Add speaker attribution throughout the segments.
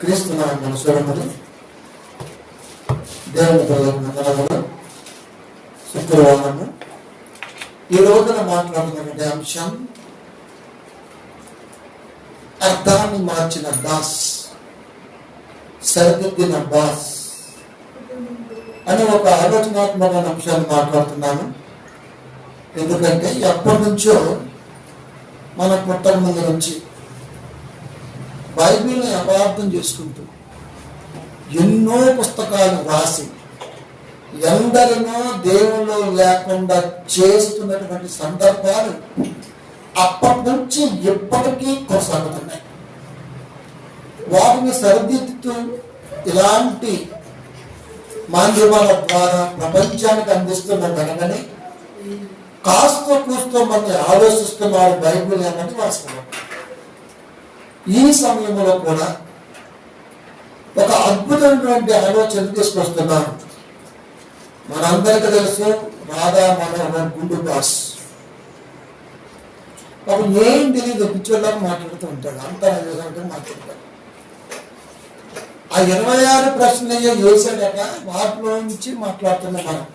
Speaker 1: క్రీస్తునామమున మనసురములు దేవుని ప్రజలందరూ శుక్రవారము ఈ రోజున మాట్లాడుతున్న అంశం అర్థాన్ని మార్చిన దాస్, సరిదిద్దిన బాస్ అని ఒక ఆలోచనాత్మకమైన అంశాన్ని మాట్లాడుతున్నాను. ఎందుకంటే ఎప్పటి నుంచో మన పుట్టక ముందు నుంచి బైబిల్ని అపార్థం చేసుకుంటూ ఎన్నో పుస్తకాలు రాసి ఎందరినో దేవుళ్ళు లేకుండా చేస్తున్నటువంటి సందర్భాలు అప్పటి నుంచి ఎప్పటికీ కొనసాగుతున్నాయి. వాటిని సరిదిద్దుతూ ఇలాంటి మాధ్యమాల ద్వారా ప్రపంచానికి అందిస్తున్న గనకనే కాస్తో కూస్తో మంది ఆలోచిస్తున్నారు బైబిల్ అన్నది వాస్తవం. ఈ సమయంలో కూడా ఒక అద్భుతమైనటువంటి ఆలోచన తీసుకొస్తున్నాను. మనందరికీ తెలుసు రాధా మనోహర్ గుండు బాస్. పాపం ఏం తెలియదు, పిచ్చోళ్ళకి మాట్లాడుతూ ఉంటాడు, అంతా మాట్లాడతాడు. ఆ 26 ప్రశ్నలు వేసాడట, వాటిలో నుంచి మాట్లాడుతున్న మనం.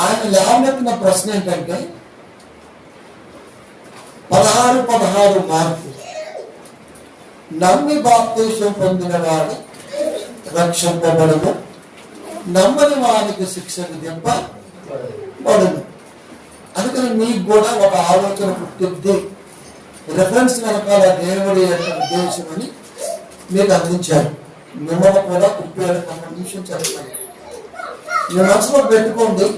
Speaker 1: ఆయన లేవనెత్తిన ప్రశ్న ఏంటంటే 16 మార్పు. నమ్మి బాప్తీసం పొందిన వాడు రక్షింపబడును, నమ్మని వారికి శిక్ష విధింపబడును. అందుకని మీకు కూడా ఒక ఆలోచన పుట్టిద్ది, రెఫరెన్స్ వెనకాల దేవుడి యొక్క ఉద్దేశం అని మీకు అందించారు. మిమ్మల్ని కూడా 37 నిమిషం చదువుతాను. మీ మనసులో పెట్టుకోండి.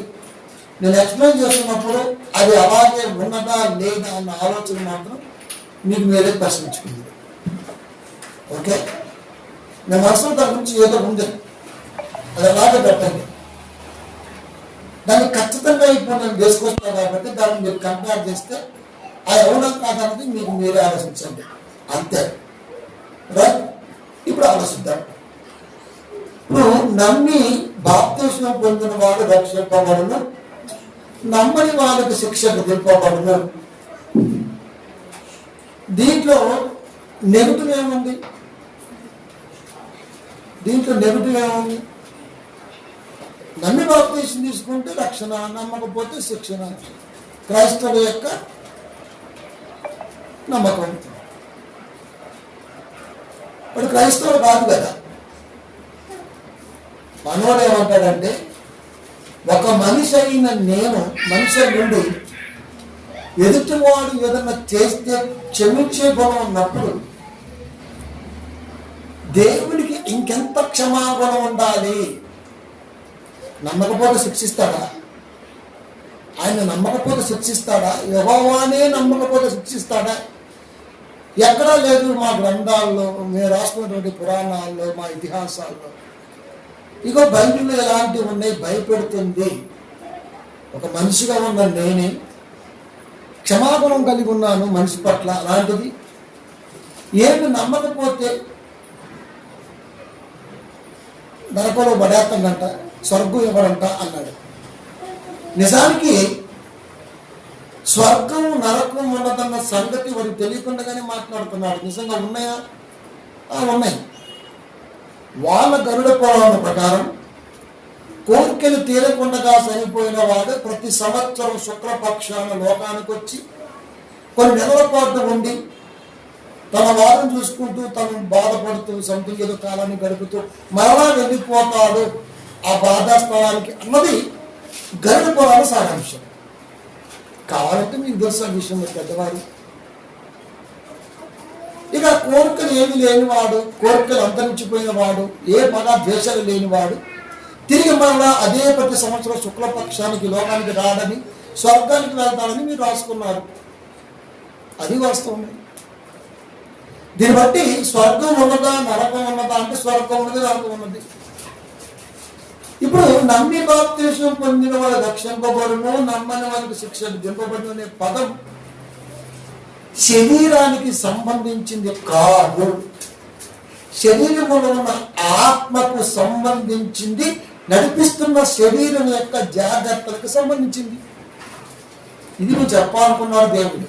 Speaker 1: నేను ఎక్స్ప్లెయిన్ చేస్తున్నప్పుడు అది అలాగే ఉన్నదా లేదా అన్న ఆలోచన మాత్రం మీకు మీరే ప్రశ్నించుకుంది. ఓకే, నా మనసులో దాని గురించి ఏదో ఉంది, అది అలాగే పెట్టండి. దాన్ని ఖచ్చితంగా ఇప్పుడు నేను తీసుకొస్తాను కాబట్టి దాన్ని మీరు కంపేర్ చేస్తే అది ఎవడం కాదన్నది మీకు మీరే ఆలోచించండి, అంతే. రైట్, ఇప్పుడు ఆలోచిద్దాం. ఇప్పుడు నమ్మి బాప్తీసం పొందిన వాడు రక్షింపబడును, నమ్మని వాళ్ళకి శిక్ష విధింపబడును. దీంట్లో నెగటివ్ ఏముంది? నమ్మి బాప్తీసం తీసుకుంటే రక్షణ, నమ్మకపోతే శిక్షణ. క్రైస్తవుల యొక్క నమ్మకం. ఇప్పుడు క్రైస్తవులు కాదు కదా. మనోడు ఏమంటాడంటే, ఒక మనిషి అయిన నేను మనిషి నుండి ఎదుటివాడు ఏదన్నా చేస్తే క్షమించే గుణం ఉన్నప్పుడు దేవుడికి ఇంకెంత క్షమాగుణం ఉండాలి? నమ్మకపోతే శిక్షిస్తాడా? ఆయన నమ్మకపోతే శిక్షిస్తాడా? యెహోవానే నమ్మకపోతే శిక్షిస్తాడా? ఎక్కడా లేదు మా గ్రంథాల్లో, మేము రాసుకున్నటువంటి పురాణాల్లో, మా ఇతిహాసాల్లో. ఇగో బైబిల్లో ఎలాంటివి ఉన్నాయి? భయపెడుతుంది. ఒక మనిషిగా ఉన్న నేనే క్షమాగుణం కలిగి ఉన్నాను మనిషి పట్ల. అలాంటిది ఏమి నమ్మకపోతే నరకంలో పడేస్తాడంట, స్వర్గం ఇవ్వడంట అన్నాడు. నిజానికి స్వర్గం నరకం ఉన్నదన్న సంగతి వారికి తెలియకుండానే మాట్లాడుతున్నాడు. నిజంగా ఉన్నాయా? ఉన్నాయి. వాళ్ళ గరుడ పురాణం ప్రకారం కోరికలు తీరకుండా చనిపోయిన వాడు ప్రతి సంవత్సరం శుక్లపక్షాన లోకానికి వచ్చి కొన్ని నెలల పాటు ఉండి తన వారిని చూసుకుంటూ, తను బాధపడుతూ, సంథింగ్ ఏదో కాలాన్ని గడుపుతూ మరలా వెళ్ళిపోతాడు ఆ బాధాస్థలానికి అన్నది గరుడ పురాణ సారాంశం. కావాలంటే మీకు తెలుసు విషయం పెద్దవారు. ఇక కోరికలు ఏమి లేనివాడు, కోరికలు అంతరించిపోయిన వాడు, ఏ మగ ద్వేషాలు లేనివాడు తిరిగి మరలా అదే ప్రతి సంవత్సరం శుక్లపక్షానికి లోకానికి రాడని, స్వర్గానికి వెళ్తాడని మీరు రాసుకున్నారు. అది వాస్తవమే. దీన్ని బట్టి స్వర్గం ఉన్నదా నరకం ఉన్నదా అంటే స్వర్గం ఉన్నది, నరకం ఉన్నది. ఇప్పుడు నమ్మి బాప్తీసం పొందిన వాడు రక్షింపబడును, నమ్మని వారికి శిక్ష విధింపబడును అనే పదం శరీరానికి సంబంధించింది కాదు, శరీరంలో ఉన్న ఆత్మకు సంబంధించింది, నడిపిస్తున్న శరీరం యొక్క జాగ్రత్తలకు సంబంధించింది. ఇది నువ్వు చెప్పాలనుకున్నాడు దేవుడు.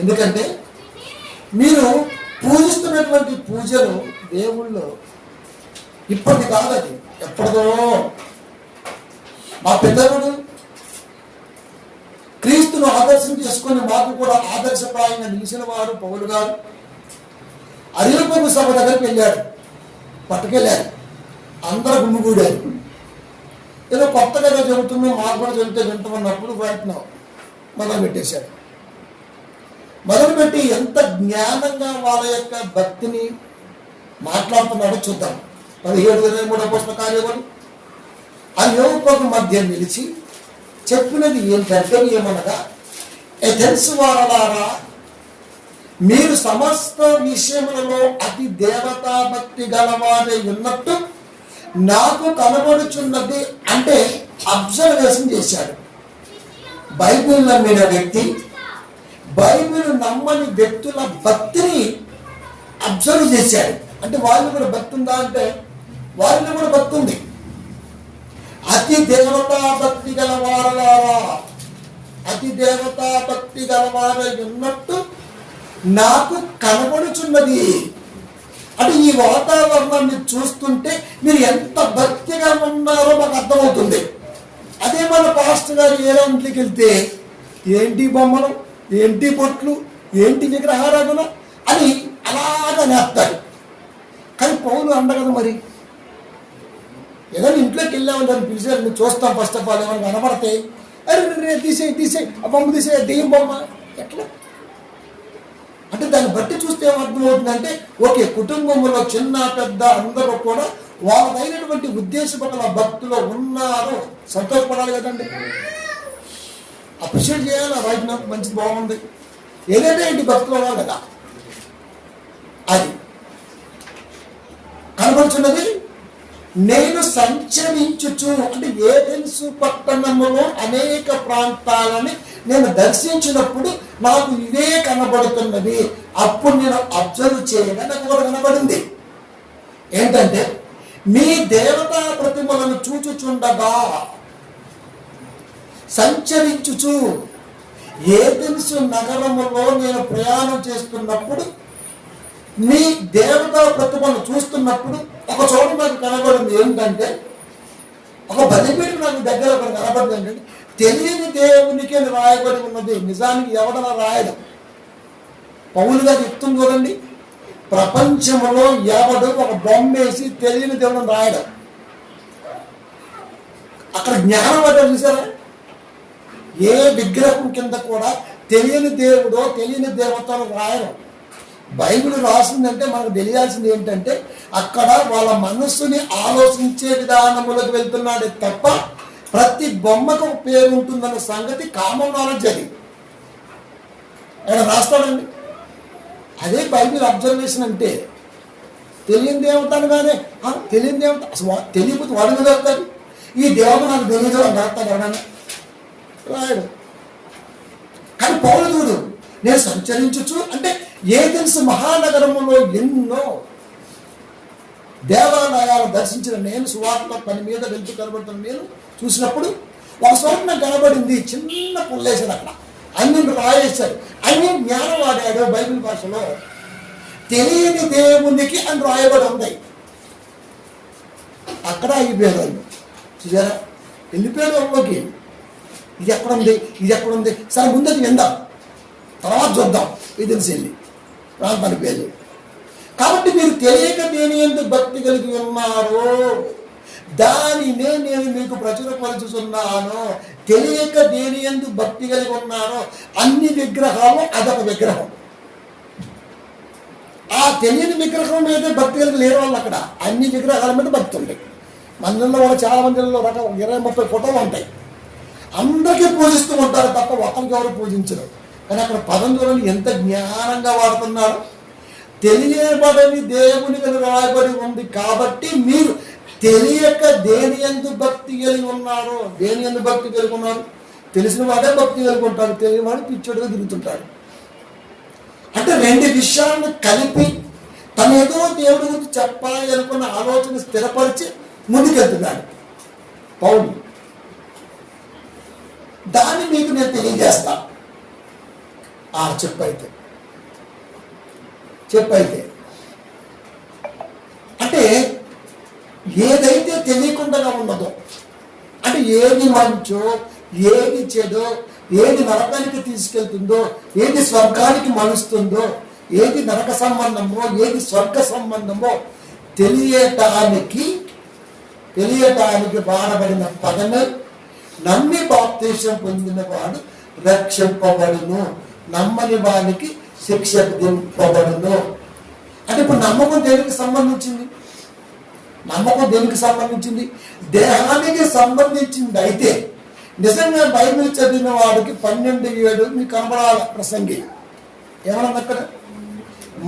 Speaker 1: ఎందుకంటే మీరు పూజిస్తున్నటువంటి పూజలు దేవుళ్ళు ఇప్పటిది కాదు, అది ఎప్పటిదో. మా పితరుడు క్రీస్తును ఆదర్శం చేసుకుని మాకు కూడా ఆదర్శప్రాయంగా నిలిచిన వారు పౌలు గారు అరియుపము సభ దగ్గరికి వెళ్ళాడు, పట్టుకెళ్ళారు, అందరూ గుమ్మిగూడారు. ఏదో కొత్తగా జరుగుతుంది, మాకు కూడా చెబితే వింటామన్నప్పుడు ప్రయత్నం మొదలుపెట్టేశాడు. మొదలుపెట్టి ఎంత జ్ఞానంగా వాళ్ళ యొక్క భక్తిని మాట్లాడుతున్నాడో చూద్దాం. 17-23 పుస్తక కార్యములు ఆ యువకుల మధ్య నిలిచి చెప్పినది ఏంటంటే, ఏమనగా, ఎథెన్స్ వారలారా, మీరు సమస్త విషయములలో అతి దేవతా భక్తి గలవారే ఉన్నట్టు నాకు కనబడుచున్నది. అంటే అబ్జర్వేషన్ చేశాడు. బైబిల్ నమ్మిన వ్యక్తి, బైబిల్ నమ్మని వ్యక్తుల భక్తిని అబ్జర్వ్ చేశాడు. అంటే వాళ్ళు కూడా భక్తి ఉందా అంటే వాళ్ళని కూడా భక్తి ఉంది. అతి దేవతా భక్తి గలవారలారా, అతి దేవతా భక్తి గలవారై ఉన్నట్టు నాకు కనబడుచున్నది. అంటే ఈ వాతావరణాన్ని చూస్తుంటే మీరు ఎంత భక్తిగా ఉన్నారో మాకు అర్థమవుతుంది. అదే మన పాస్టర్ గారు ఏ ఇంట్లోకి వెళ్తే ఏంటి బొమ్మలు, ఏంటి పొట్లు, ఏంటి విగ్రహారాధన అని అలాగా నేస్తాడు. కానీ పౌలు అండ కదా, మరి ఏదైనా ఇంట్లోకి వెళ్ళామని దాన్ని పిలిచారు, నువ్వు చూస్తాం. ఫస్ట్ ఆఫ్ ఆల్ ఏమైనా కనబడితే అరే తీసేయి ఆ బొమ్మ తీసే, దెయ్యం బొమ్మ ఎట్లా అంటే దాన్ని బట్టి చూస్తే ఏమర్థమవుతుందంటే, ఓకే, కుటుంబంలో చిన్న పెద్ద అందరూ కూడా వాళ్ళైనటువంటి ఉద్దేశపట్ల భక్తులు ఉన్నారు, సంతోషపడాలి కదండి, అప్రిషియేట్ చేయాలి. రైట్, నాకు మంచిది, బాగుంది, ఏదైతే ఏంటి భక్తులు ఉన్నారు కదా. అది కనబడుచున్నది. నేను సంచరించుచు, అంటే ఏథెన్స్ పట్టణములో అనేక ప్రాంతాలని నేను దర్శించినప్పుడు నాకు ఇవే కనబడుతున్నది. అప్పుడు నేను అబ్జర్వ్ చేయగా నాకు కూడా కనబడింది. ఏంటంటే, మీ దేవతా ప్రతిమలను చూచుచుండగా, సంచరించుచు ఏథెన్స్ నగరములో నేను ప్రయాణం చేస్తున్నప్పుడు, మీ దేవతా ప్రతిమను చూస్తున్నప్పుడు ఒక చోట నాకు కనబడింది. ఏంటంటే, ఒక బలిపీఠం నాకు దగ్గర ఒకటి కనబడింది. ఏంటంటే, తెలియని దేవునికి రాయబడి ఉన్నది. నిజానికి ఎవడన్నా రాయడం, పౌలు గారు చెప్తుంది చూడండి, ప్రపంచంలో ఎవడు ఒక బొమ్మ వేసి తెలియని దేవుడిని రాయడం. అక్కడ జ్ఞానం అంటే చూసారా, ఏ విగ్రహం కింద కూడా తెలియని దేవుడో తెలియని దేవతను రాయడం. బైబిల్ రాసిందంటే మనకు తెలియాల్సింది ఏంటంటే, అక్కడ వాళ్ళ మనస్సుని ఆలోచించే విధానములకు వెళ్తున్నాడే తప్ప ప్రతి బొమ్మకు పేరు ఉంటుందన్న సంగతి కామన్ నాలెడ్జ్. అది ఆయన రాస్తాడండి. అదే బైబిల్ అబ్జర్వేషన్ అంటే. తెలియని దేవతను కానీ తెలియని దేవత అసలు తెలియకపోతే వాడి మీద వస్తాడు. ఈ దేవత నాకు తెలియదు అని రాస్తాడు ఎవడన్నా, రాయడు. కానీ పౌలు చూడు, నేను సంచరించచ్చు అంటే ఏథెన్స్ మహానగరములో ఎన్నో దేవాలయాలు దర్శించిన నేను, సువార్త పని మీద వెళ్తూ కనబడుతున్న నేను చూసినప్పుడు ఒక చోట నాకు కనబడింది, చిన్న పుల్లేసాడు, అక్కడ అన్ని రాయేశాడు, అన్ని జ్ఞానం వాడాడు. బైబిల్ భాషలో తెలియని దేవునికి అని రాయబడి ఉన్నాయి. అక్కడ అయిపోయారు, చూసారా, వెళ్ళిపోయాడు వాళ్ళకి. ఇది ఎక్కడుంది, ఇది ఎక్కడుంది, సరే ముందది విందాం, తర్వాత చూద్దాం, ఇది తెలిసి వెళ్ళి ప్రాంతానికి వెళ్ళి. కాబట్టి మీరు తెలియక దేని ఎందుకు భక్తి కలిగి ఉన్నారో దానినే నేను మీకు ప్రచురపరుచుతున్నాను. తెలియక దేని ఎందుకు భక్తి కలిగి ఉన్నారో అన్ని విగ్రహాలు అదొక విగ్రహం. ఆ తెలియని విగ్రహం మీద భక్తి కలిగి లేని వాళ్ళు అక్కడ అన్ని విగ్రహాల మీద భక్తి ఉంటాయి. మందిరంలో కూడా చాలా మందిరంలో రకం 20-30 ఫోటోలు ఉంటాయి. అందరికీ పూజిస్తూ ఉంటారు తప్ప ఒకరికి ఎవరు పూజించరు. కానీ అక్కడ పదం చూడండి ఎంత జ్ఞానంగా వాడుతున్నారు. తెలియబడని దేవునికి రాయబడి ఉంది కాబట్టి మీరు తెలియక దేని యందు భక్తి కలిగి ఉన్నారు. దేని యందు భక్తి కలిగి ఉన్నారు? తెలిసిన వాడే భక్తి కలిగి ఉంటారు, తెలియని వాడు పిచ్చోడుగా తిరుగుతుంటాడు. అంటే రెండు విషయాలను కలిపి తన ఏదో దేవుడి గురించి చెప్పాలి అనుకున్న ఆలోచన స్థిరపరిచి ముందుకెళ్తున్నాడు పౌలు. దాన్ని మీకు నేను తెలియజేస్తా. చెప్పైతే చెప్పైతే అంటే ఏదైతే తెలియకుండా ఉన్నదో, అంటే ఏది మంచో ఏది చెడో, ఏది నరకానికి తీసుకెళ్తుందో, ఏది స్వర్గానికి మలుస్తుందో, ఏది నరక సంబంధమో ఏది స్వర్గ సంబంధమో తెలియటానికి వాడబడిన పదమే నమ్మి బాప్తీసం పొందిన వాడు రక్షింపబడును, నమ్మని వానికి శిక్ష విధింపబడును. అంటే ఇప్పుడు నమ్మకం దేనికి సంబంధించింది? నమ్మకం దేనికి సంబంధించింది? దేహానికి సంబంధించింది. అయితే నిజంగా బైబిల్ చదివిన వాడికి 12:7 మీకు కనబడాల ప్రసంగి ఏమన్నా అక్కడ,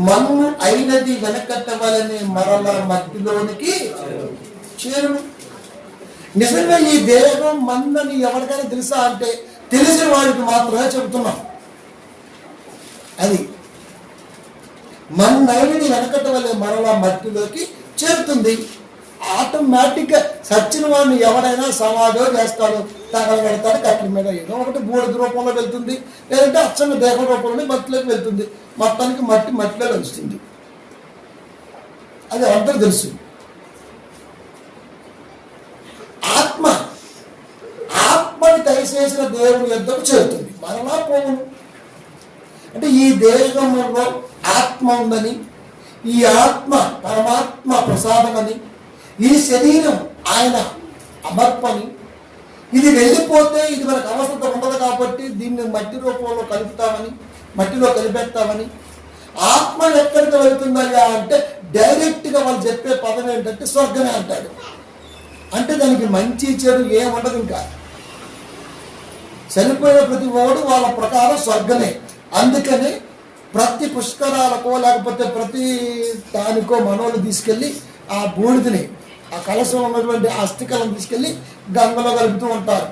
Speaker 1: మన్ను అయినది వెనకట్టవలనే మరల మట్టిలోనికి చేరును. నిజంగా ఈ దేహం మన్నని ఎవరికైనా తెలుసా అంటే తెలిసిన వాడికి మాత్రమే చెబుతున్నాం. అది మన్నైనది వెనకట్టవలే మరల మట్టిలోకి చేరుతుంది. ఆటోమేటిక్గా సచ్చిన వాడిని ఎవరైనా సమాధో చేస్తాడు, తగలబెడతాడు, కట్ల మీద ఏదో ఒకటి బూడిద రూపంలో వెళ్తుంది, లేదంటే అచ్చంగా దేహ రూపంలో మట్టిలోకి వెళ్తుంది. మొత్తానికి మట్టిలో కలుస్తుంది. అది అందరూ తెలుసు. ఆత్మని దయచేసిన దేవుని యొద్దకు చేరుతుంది, మరలా పోవును. అంటే ఈ దేహంలో ఆత్మ ఉందని, ఈ ఆత్మ పరమాత్మ ప్రసాదమని, ఈ శరీరం ఆయన అమర్పని, ఇది వెళ్ళిపోతే ఇది మనకు అవసరం ఉండదు కాబట్టి దీన్ని మట్టి రూపంలో కలుపుతామని, మట్టిలో కలిపెడతామని. ఆత్మ ఎక్కడికి వెళ్తుందయ్యా అంటే డైరెక్ట్గా వాళ్ళు చెప్పే పదం ఏంటంటే స్వర్గమే అంటాడు. అంటే దానికి మంచి చెడు ఏముండదు. ఇంకా చనిపోయిన ప్రతి వాడు వాళ్ళ ప్రకారం స్వర్గమే. అందుకని ప్రతి పుష్కరాలకో లేకపోతే ప్రతి దానికో మనోళ్ళు తీసుకెళ్ళి ఆ బూడిదని, ఆ కలశం ఉన్నటువంటి అస్థికలను తీసుకెళ్ళి గంగలో కలుపుతూ ఉంటారు.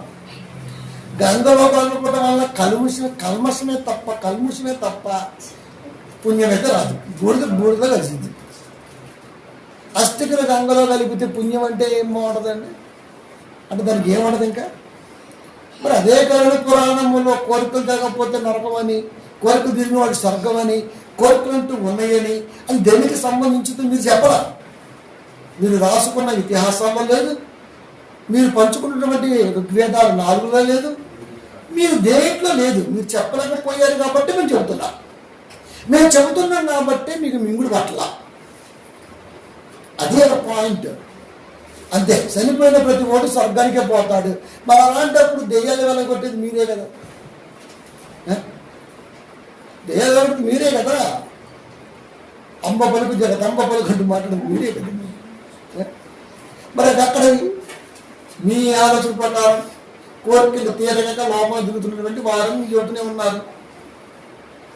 Speaker 1: గంగలో కలుపుకోవడం వల్ల కల్మషమే తప్ప పుణ్యమైతే రాదు. బూడిద కలిసింది. అస్థికలు గంగలో కలిపితే పుణ్యం అంటే ఏం బాగుంటుందండి? అంటే దానికి ఏముండదు ఇంకా. మరి అదే కారణ పురాణంలో కోరికలు తగ్గకపోతే నరకం అని, కోరికలు తిరిగిన వాడు స్వర్గం అని, కోరికలు అంటూ ఉన్నాయని, అది దేనికి సంబంధించిందో మీరు చెప్పరా? మీరు రాసుకున్న ఇతిహాసాల్లో లేదు, మీరు పంచుకున్నటువంటి ఋగ్వేదాలు 4లో లేదు, మీరు దేంట్లో లేదు. మీరు చెప్పలేకపోయారు కాబట్టి మేము చెబుతున్నాం. మేము చెబుతున్నాం కాబట్టి మీకు మింగుడు పట్ల. అదే ఒక పాయింట్. అంతే. చనిపోయిన ప్రతి ఓటు స్వర్గానికే పోతాడు. మరి అలాంటప్పుడు దెయ్యాలు వెళ్ళగొట్టేది మీరే కదా. దెయ్యాలు వెళ్ళగొట్టి మీరే కదా. అంబ పలుకు జగదంబ పలుకు అంటూ మాట్లాడేది మీరే కదా. మరి అది అక్కడ మీ ఆలోచన ప్రకారం కోరికలు తీరగక లోపల దిగుతున్నటువంటి వారిని చెబుతూనే ఉన్నారు.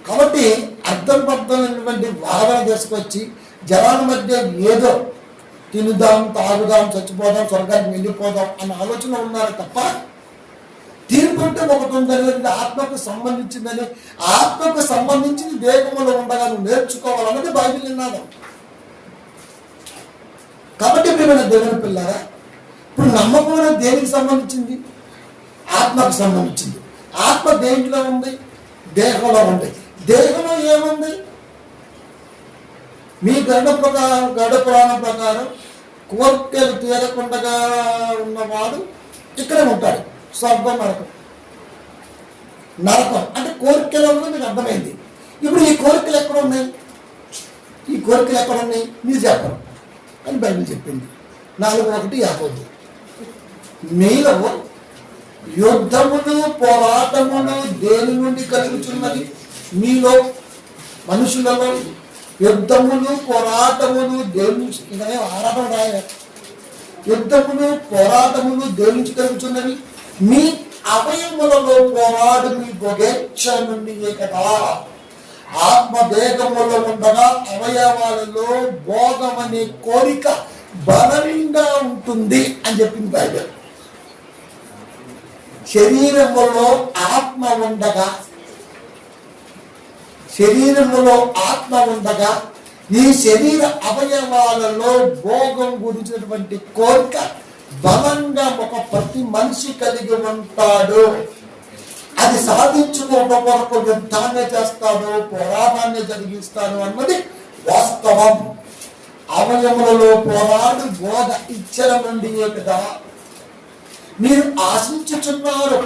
Speaker 1: కాబట్టి అర్థం పర్థమైనటువంటి వాదన తీసుకొచ్చి జనాల మధ్య ఏదో తినుదాం, తాగుదాం, చచ్చిపోదాం, స్వర్గానికి వెళ్ళిపోదాం అన్న ఆలోచన ఉన్నారు తప్ప తీర్పు అంటే ఒకటి ఉందనేది ఆత్మకు సంబంధించిందని, ఆత్మకు సంబంధించింది దేహంలో ఉండగా నువ్వు నేర్చుకోవాలన్నది బైబిల్ నినాదం. కాబట్టి ప్రియమైన దేవుని పిల్లారా, ఇప్పుడు నమ్మకం అనేది దేనికి సంబంధించింది? ఆత్మకు సంబంధించింది. ఆత్మ దేంట్లో ఉంది? దేహంలో ఉంది. దేహంలో ఏముంది? మీ గరుడ పురాణం ప్రకారం కోరికలు తీరకుండా ఉన్నవాడు ఇక్కడే ఉంటాడు. స్వర్గం, నరకం అంటే కోరికలు మీకు అర్థమైంది. ఇప్పుడు ఈ కోరికలు ఎక్కడ ఉన్నాయి? మీరు చెప్పరు అని బైబిల్ చెప్పింది. 4:1 మీలో యుద్ధములు పోరాటములు దేని నుండి కలుగుతున్నది? మీలో మనుషులలో యుద్ధములు పోరాటములు దేని నుంచి, ఇదే ఆరాటం రాయ, యుద్ధములు పోరాటములు దేని నుంచి కలుగుతున్నవి? మీ అవయములలో పోరాడు మీ భోగేచ్ఛ నుండి కదా. ఆత్మదేహములో ఉండగా అవయవాలలో భోగం అనే కోరిక బలంగా ఉంటుంది అని చెప్పింది బైబిల్. శరీరములో ఆత్మ ఉండగా ఈ శరీర అవయవాలలో భోగం గురించినటువంటి కోరిక బలంగా ఒక ప్రతి మనిషి కలిగి ఉంటాడు. అది సాధించుకోవడం కొరకు యుద్ధాన్ని చేస్తాడు, పోరాటాన్ని జరిగిస్తాడు అన్నది వాస్తవం. అవయములలో పోరాడు బోధ ఇచ్చల నుండి కదా మీరు ఆశించుచున్నారు.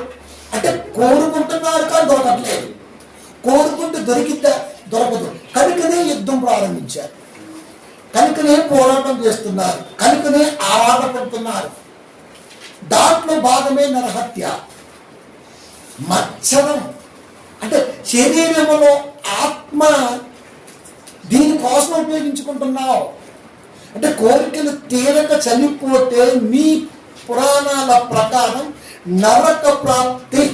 Speaker 1: అంటే కోరుకుంటున్నారు కానీ దొరకట్లేదు. కోరుకుంటూ దొరికితే దొరకదు. కనుకనే యుద్ధం ప్రారంభించారు, కనుకనే పోరాటం చేస్తున్నారు, కనుకనే ఆరాటపడుతున్నారు. దాంట్లో భాగమే నరహత్య. మత్సరం అంటే శరీరములో ఆత్మ దీనికోసం ఉపయోగించుకుంటున్నావు. అంటే కోరికలు తీరక చనిపోతే మీ పురాణాల ప్రకారం నరక ప్రాప్తి.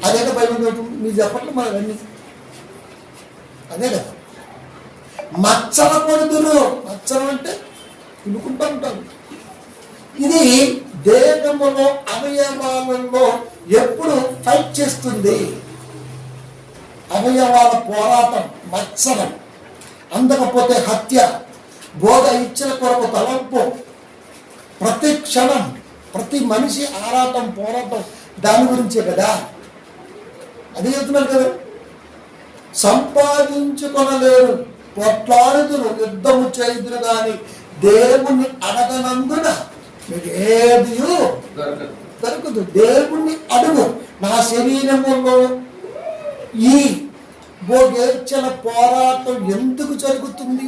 Speaker 1: అదే కదా బైబిల్ మీరు చెప్పట్లు మనవన్నీ అదే కదా. మచ్చలకూడదురు. మచ్చలం అంటే ఇనుకుంటూ ఉంటారు. ఇది దేహములో అవయవాలలో ఎప్పుడు ఫైట్ చేస్తుంది. అవయవాల పోరాటం మత్సరం. అందకపోతే హత్య, బోధ ఇచ్చిన కొరకు తలంపు, ప్రతి క్షణం ప్రతి మనిషి ఆరాటం పోరాటం దాని గురించే కదా. అదే చెప్తున్నారు కదా. సంపాదించుకొనలేరు, కొట్లాడుతురు, యుద్ధము చేయుదురు గాని దేవుణ్ణి అడగనందున మీకు ఏది దొరకదు. దేవుణ్ణి అడుగు. నా శరీరములో ఈ భోగేర్చన పోరాటం ఎందుకు జరుగుతుంది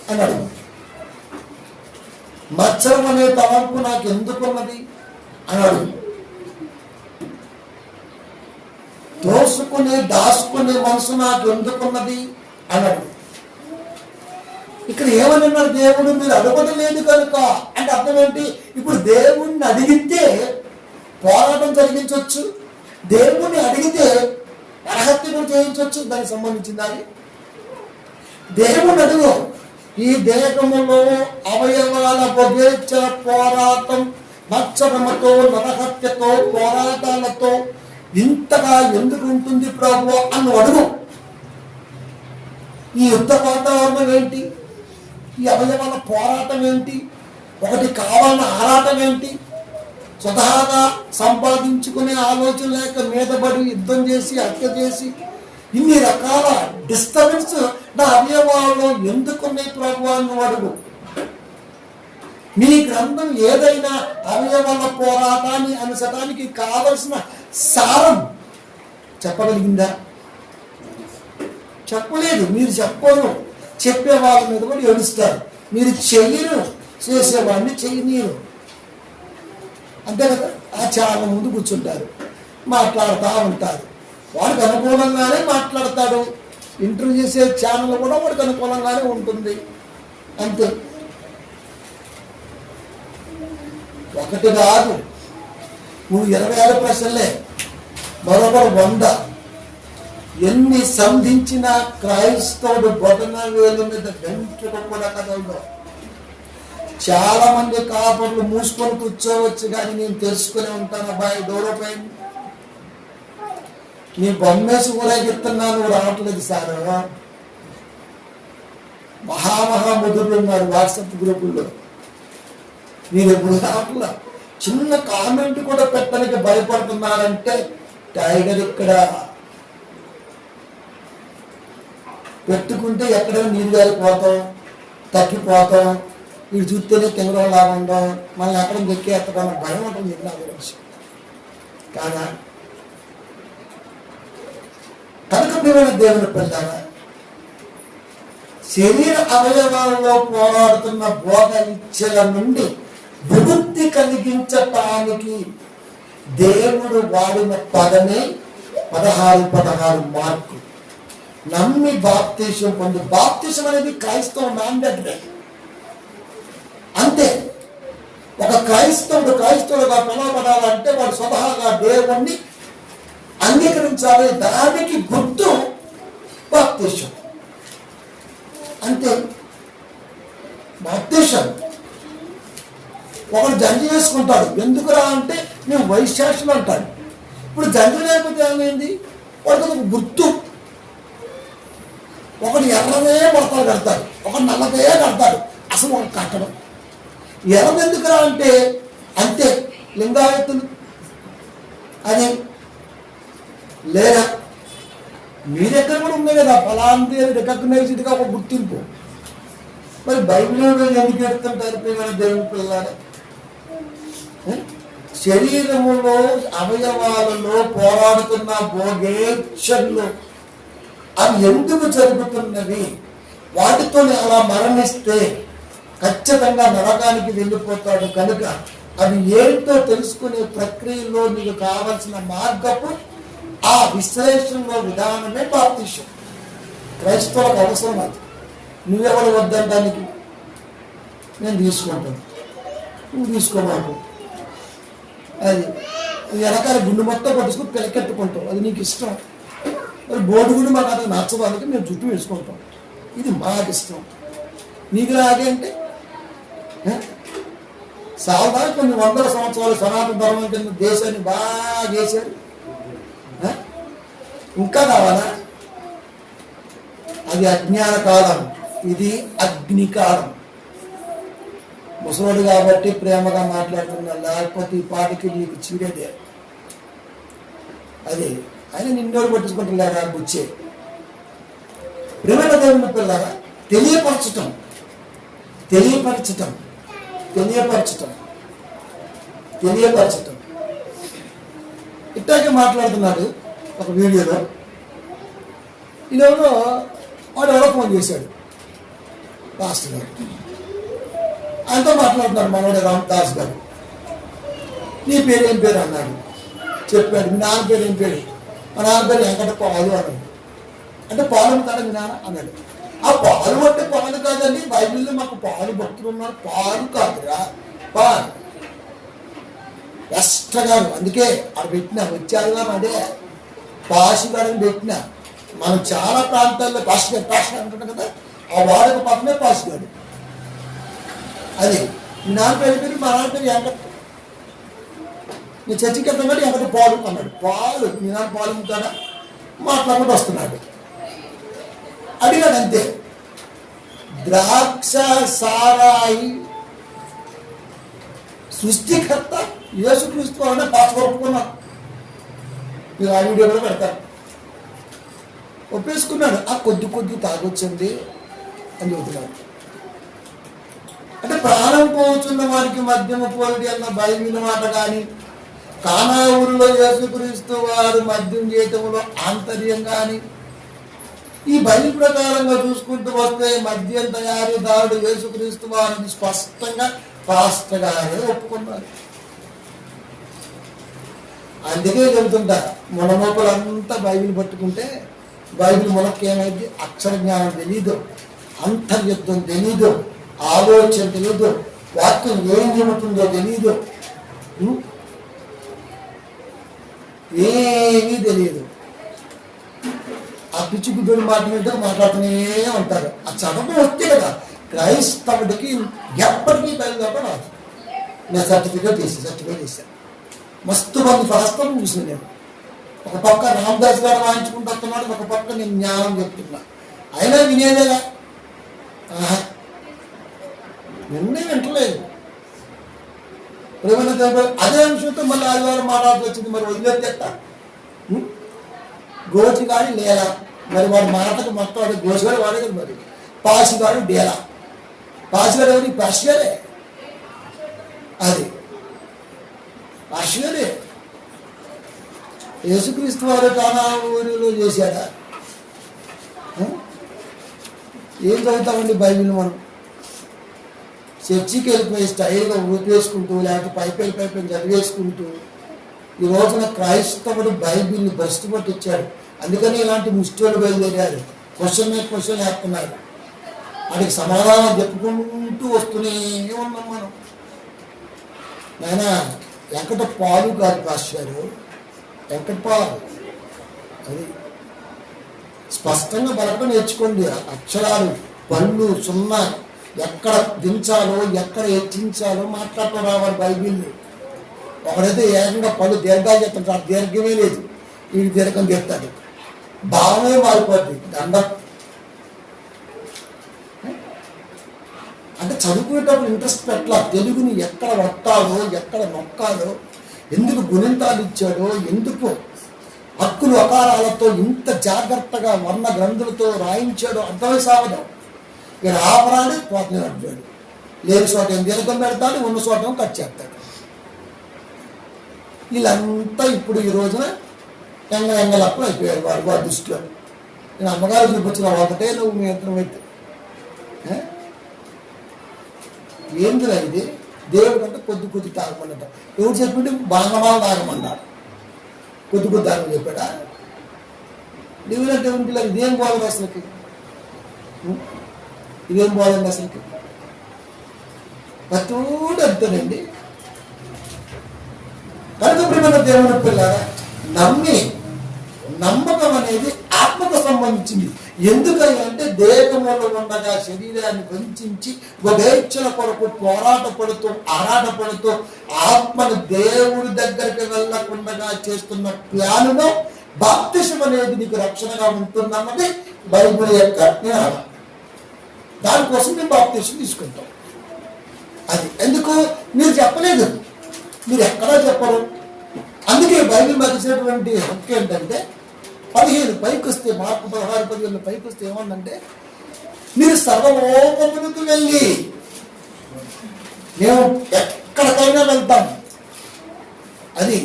Speaker 1: అని అడుగు. మత్సరం అనే తలంపు నాకు ఎందుకున్నది అని అడుగు. దోసుకునే దాచుకునే మనసు నాకు ఎందుకున్నది అని అడుగు. ఇక్కడ ఏమని అన్నారు దేవుడు? మీరు అడగడం లేదు కనుక. అంటే అర్థం ఏంటి? ఇప్పుడు దేవుణ్ణి అడిగితే పోరాటం జరిగించవచ్చు, దేవుణ్ణి అడిగితే నరహత్య కూడా చేయించవచ్చు. దానికి సంబంధించింది దేవుణ్ణి అడుగు. ఈ దేహములో అవయవాల భోగేచ్ఛల పోరాటం మత్సరముతో నరహత్యతో పోరాటాలతో ఇంతగా ఎందుకు ఉంటుంది ప్రభు అని అడుగు. ఈ యుద్ధ వాతావరణం ఏంటి? ఈ అవయవాల పోరాటం ఏంటి? ఒకటి కావాలన్న ఆరాటం ఏంటి? స్వతహాగా సంపాదించుకునే ఆలోచన లేక మీదబడి యుద్ధం చేసి హత్య చేసి ఇన్ని రకాల డిస్టర్బెన్స్ నా అవయవాల్లో ఎందుకున్నాయి ప్రభు అని అడుగు. మీ గ్రంథం ఏదైనా అవయవాల పోరాటాన్ని అనుసటానికి కావలసిన సారం చెప్పగలిగిందా? చెప్పలేదు. మీరు చెప్పరు, చెప్పే వాళ్ళ మీద కూడా ఏడుస్తారు. మీరు చెయ్యరు, చేసేవాడిని చెయ్యనీరు. అంతే కదా. ఆ ఛానల్ ముందు కూర్చుంటారు, మాట్లాడుతూ ఉంటారు. వాడికి అనుకూలంగానే మాట్లాడతాడు. ఇంటర్వ్యూ చేసే ఛానల్ కూడా వాడికి అనుకూలంగానే ఉంటుంది. అంతే. ఒకటి కాదు, నువ్వు 26 ప్రశ్నలే, మరొకరు 100. ఎన్ని సంధించినా క్రైస్తవుడు బొటన వేలు మీద వెంట్రుక కూడా కదలదు. చాలా మంది కాపర్లు మూసుకొని కూర్చోవచ్చు, కానీ నేను తెలుసుకునే ఉంటాను. అబ్బాయి దూరపోయింది, నీ బొమ్మేసి ఊరేగిస్తున్నాను, నువ్వు రావట్లేదు సార్. మహామహా ముదురులు ఉన్నారు వాట్సాప్ గ్రూపుల్లో, నేను ఎప్పుడు రావట్లా. చిన్న కామెంట్ కూడా పెట్టడానికి భయపడుతున్నారంటే టైగర్ ఇక్కడ పెట్టుకుంటే ఎక్కడైనా నీళ్ళు గారిపోతాం, తగ్గిపోతాం, వీడు చూస్తేనే తింగరం లాగా ఉండం, మనల్ని ఎక్కడ ఎక్కేస్తాం భయం ఉంటుంది నా గురించి. కాదా? కనుక ప్రియమైన దేవుని పిల్లారా, శరీర అవయవాలలో పోరాడుతున్న భోగ ఇచ్చల నుండి విముక్తి కలిగించటానికి దేవుడు వాడిన పదమే 16 మార్కు. నమ్మి బాప్తీసం పొంది. బాప్తీసం అనేది క్రైస్తవ మ్యాండేటరీ. అంతే. ఒక క్రైస్తవుడుగా పిలవబడాలంటే వాడు స్వతహాగా దేవుణ్ణి అంగీకరించాలి. దానికి గుర్తు బాప్తీసం. అంతే. బాప్తీసం. ఒకడు జంజి వేసుకుంటాడు, ఎందుకురా అంటే మేము వైశాసులు అంటాడు. ఇప్పుడు జంజి లేకపోతే ఏమైంది? వాడికి ఒక గుర్తు. ఒకడు ఎర్రదే బడతలు కడతాడు, ఒకడు నల్లదే కడతాడు, అసలు ఒక కట్టడం. ఎర్రది ఎందుకురా అంటే అంతే లింగాయతులు అని లేదా మీ దగ్గర కూడా ఉంది కదా ఫలాంటి రికగ్నైజ్డ్గా ఒక గుర్తింపు. మరి బైబిల్ ఎందుకు ఎడుతుంటారు ప్రియమైన దేవుని పిల్లలు? శరీరములో అవయవాలలో పోరాడుతున్న భోగేచ్ఛలు అవి ఎందుకు జరుగుతున్నవి? వాటితో అలా మరణిస్తే ఖచ్చితంగా నరకానికి వెళ్ళిపోతాడు కనుక అవి ఏంటో తెలుసుకునే ప్రక్రియలో నీకు కావలసిన మార్గపు ఆ విశ్లేషణలో విధానమే బాప్తిసం. క్రైస్తవులకు అవసరం అది. నువ్వెవరు వద్దంటానికి? నేను తీసుకుంటాను, నువ్వు తీసుకోమాకు. అది వెనకాల గుండు మొత్తం పట్టుకుని పిలకెట్టుకుంటావు, అది నీకు ఇష్టం. మరి బోర్డు గుండు మాకు అతను నచ్చడానికి మేము చుట్టూ వేసుకుంటాం, ఇది మాకు ఇష్టం. నీకు రాగే అంటే సాదా కొన్ని వందల సంవత్సరాలు సనాతన ధర్మం కింద దేశాన్ని బాగా చేశారు, ఇంకా కావాలా? అది అజ్ఞాన కాలం, ఇది అగ్నికాలం. ముసలోడు కాబట్టి ప్రేమగా మాట్లాడుతున్నా, లేకపోతే ఈ పాటికి నీకు చీడేదే. అది ఆయన నిన్నోడు పట్టించుకుంటున్నారా బుచ్చే. ప్రేమల దేవుని పిల్లరా, తెలియపరచటం తెలియపరచటం తెలియపరచటం తెలియపరచటం ఇట్లాగే మాట్లాడుతున్నాడు ఒక వీడియోలో. ఈలోనో వాడు ఎవరో ఫోన్ చేశాడు పాస్టర్ గారు, ఆయనతో మాట్లాడుతున్నాడు మనోడు రామదాస్ గారు. నీ పేరు ఏం పేరు అన్నాడు, చెప్పాడు. మీ నాన్న పేరు ఏం పేరు? మా నాన్న పేరు వెంకట పాలు అన్నాడు. అంటే పాలు కాదా మీ నాన్న అన్నాడు. ఆ పాలు అంటే పాలు కాదండి, బైబిల్లో మాకు పాలు భక్తులు ఉన్నారు. పాలు కాదురా, పాలు ఎస్ట గారు, అందుకే అది పెట్టినా వచ్చారు గారు, అదే పాసి గారిని పెట్టినా. మనం చాలా ప్రాంతాల్లో పాసి అంటున్నాం కదా, ఆ వాడక పక్కనే పాసి గారు. అది మీ నాన్న పేరు పేరు, మా నాన్న పేరు వెంకట. నీ చర్చికి వెళ్తాడు వెంకట పాలు అన్నాడు. పాలు మీ నాన్న పాలు ఉంటాడా? మాట్లాడుకుంటూ వస్తున్నాడు. అడిగాడు అంతే. ద్రాక్ష సారాయి సృష్టికర్త యేసుక్రీస్తు అనే పాస్ ఒప్పుకున్నాను. మీరు ఆ వీడియో కూడా పెడతారు. ఒప్పేసుకున్నాడు. ఆ కొద్ది తాగొచ్చింది అని చెబుతున్నాడు. అంటే ప్రాణం పోతున్న వారికి మద్యము పోయిడి అన్న బైబిల్ మాట కానీ, కానా ఊరిలో యేసుక్రీస్తు వారు మద్యం చేయటంలో ఆంతర్యం కానీ, ఈ బైబిల్ ప్రకారంగా చూసుకుంటూ వస్తే మద్యం తయారీదారుడు యేసుక్రీస్తు వారిని స్పష్టంగా పాస్టర్ గారే ఒప్పుకున్నారు. అందుకే చెబుతుంటా, మొనమోకలంతా బైబిల్ పట్టుకుంటే బైబిల్ మనకేమైంది? అక్షర జ్ఞానం తెలీదు, అంతర్యుద్ధం తెలీదు, ఆలోచన తెలీదు, వాక్యం ఏం చెబుతుందో తెలీదు, ఏమీ తెలియదు. ఆ పిచ్చి గుడ్డోడు మాట మీద మాట్లాడుతూనే ఉంటారు. ఆ చదవడం వస్తే కదా క్రైస్తవుడికి ఎప్పటికీ బయలుదేరడం రాదు. నేను సర్టిఫికేట్ చేశాను. మస్తు మంది ప్రస్తుతం చూసిన నేను. ఒక పక్క రామదాస్ గారు వాయించుకుంటూ వస్తున్నాడు, ఒక పక్క నేను జ్ఞానం చెప్తున్నా. అయినా వినేదేగా, నిన్నే వింటలేదు. అదే అంశంతో మళ్ళీ ఆదివారం మాట్లాడుతూ వచ్చింది. మరి వదిలేత గోచిగాడి లేలా, మరి వాడి మాటకు మొత్తం వాడి గోచిగాడు వాడే కదా. మరి పాసిగాడు డేలా, పాసిగాడు ఎవరి? పాసిగారే. అది పాసిగారే. యేసుక్రీస్తు వారు కానా ఊరిలో చేశాడా? ఏం చదువుతామండి బైబిల్? మనం చర్చికి వెళ్ళిపోయి స్టైల్గా ఊపేసుకుంటూ, లేకపోతే పైపైన చదివేసుకుంటూ, ఈ రోజున క్రైస్తవుడు బైబిల్ని భ్రష్టు పట్టించాడు. అందుకని ఇలాంటి ముష్టిలు బయలుదేరారు, క్వశ్చన్ మీద క్వశ్చన్ వేస్తున్నారు. వాటికి సమాధానం చెప్పుకుంటూ వస్తూనే ఉన్నాం మనం. నాయన వెంకట పాలు కాదు పాస్టారు, వెంకట పాలు. అది స్పష్టంగా బలప నేర్చుకోండి. అక్షరాలు, పళ్ళు, సున్నా, ఎక్కడ దించాలో ఎక్కడ హెచ్చించాలో మాట్లాడటం రావాలి బైబిల్ని. ఒకడైతే ఏకంగా పళ్ళు దీర్ఘాలు చెప్తాడు, ఆ దీర్ఘమే లేదు, వీడి దీర్ఘం చెప్తాడు, భావమే మారిపోద్ది. దండ అంటే చదువుకునేటప్పుడు ఇంట్రెస్ట్ పెట్టాల. తెలుగుని ఎక్కడ వట్టాలో, ఎక్కడ నొక్కాలో, ఎందుకు గుణింతాలు ఇచ్చాడో, ఎందుకు హక్కులు అకారాలతో ఇంత జాగ్రత్తగా వర్ణ గ్రంథులతో రాయించాడు అర్థమై సాగడం. ఇక్కడ ఆపరాడు పోతనే అడ్డాడు, లేని చోట ఏం దీర్ఘం పెడతాడు, ఉన్న చోట ఏమో కట్ చేస్తాడు. వీళ్ళంతా ఇప్పుడు ఈ రోజున ఎంగలప్పుడు అయిపోయారు వారి దృష్టిలో. నేను అమ్మగారు చూపించిన ఒకటే నువ్వు మీ యంత్రం అయితే ఏందిరా ఇది? దేవుడు అంటే కొద్ది తాగమన్నట. ఎవరు చెప్పింటే బాగా తాగమన్నాడు, కొద్ది తాగమని చెప్పాడా? దేవుడు అంటే పిల్లలు ఇదేం బాగుంది అసలుకి, ఇదేం బాగుంది అసలుకి? ప్రతోడు అంతేనండి. కనుక ప్రియమైన దేవుని పిల్లరా, నమ్మకం అనేది ఆత్మకు సంబంధించింది. ఎందుకంటే దేహంలో ఉండగా శరీరాన్ని వంచి వేక్షణ కొరకు ఆరాటపడుతూ ఆత్మను దేవుడి దగ్గరికి వెళ్ళకుండా చేస్తున్న ప్లానులో బాప్తిసం అనేది నీకు రక్షణగా ఉంటుందన్నది బైబిల్ యొక్క జ్ఞానం. దానికోసం మేము బాప్తిసం తీసుకుంటాం. అది ఎందుకు మీరు చెప్పలేదు, మీరు ఎక్కడా చెప్పరు. అందుకే బైబిల్ మాకు ఇచ్చినటువంటి హక్కు ఏంటంటే 15 పైకి వస్తే, మార్పు 16-15 పైకి వస్తే ఏమందంటే, మీరు సర్వలోకములకు వెళ్ళి, మేము ఎక్కడికైనా వెళ్తాం. అది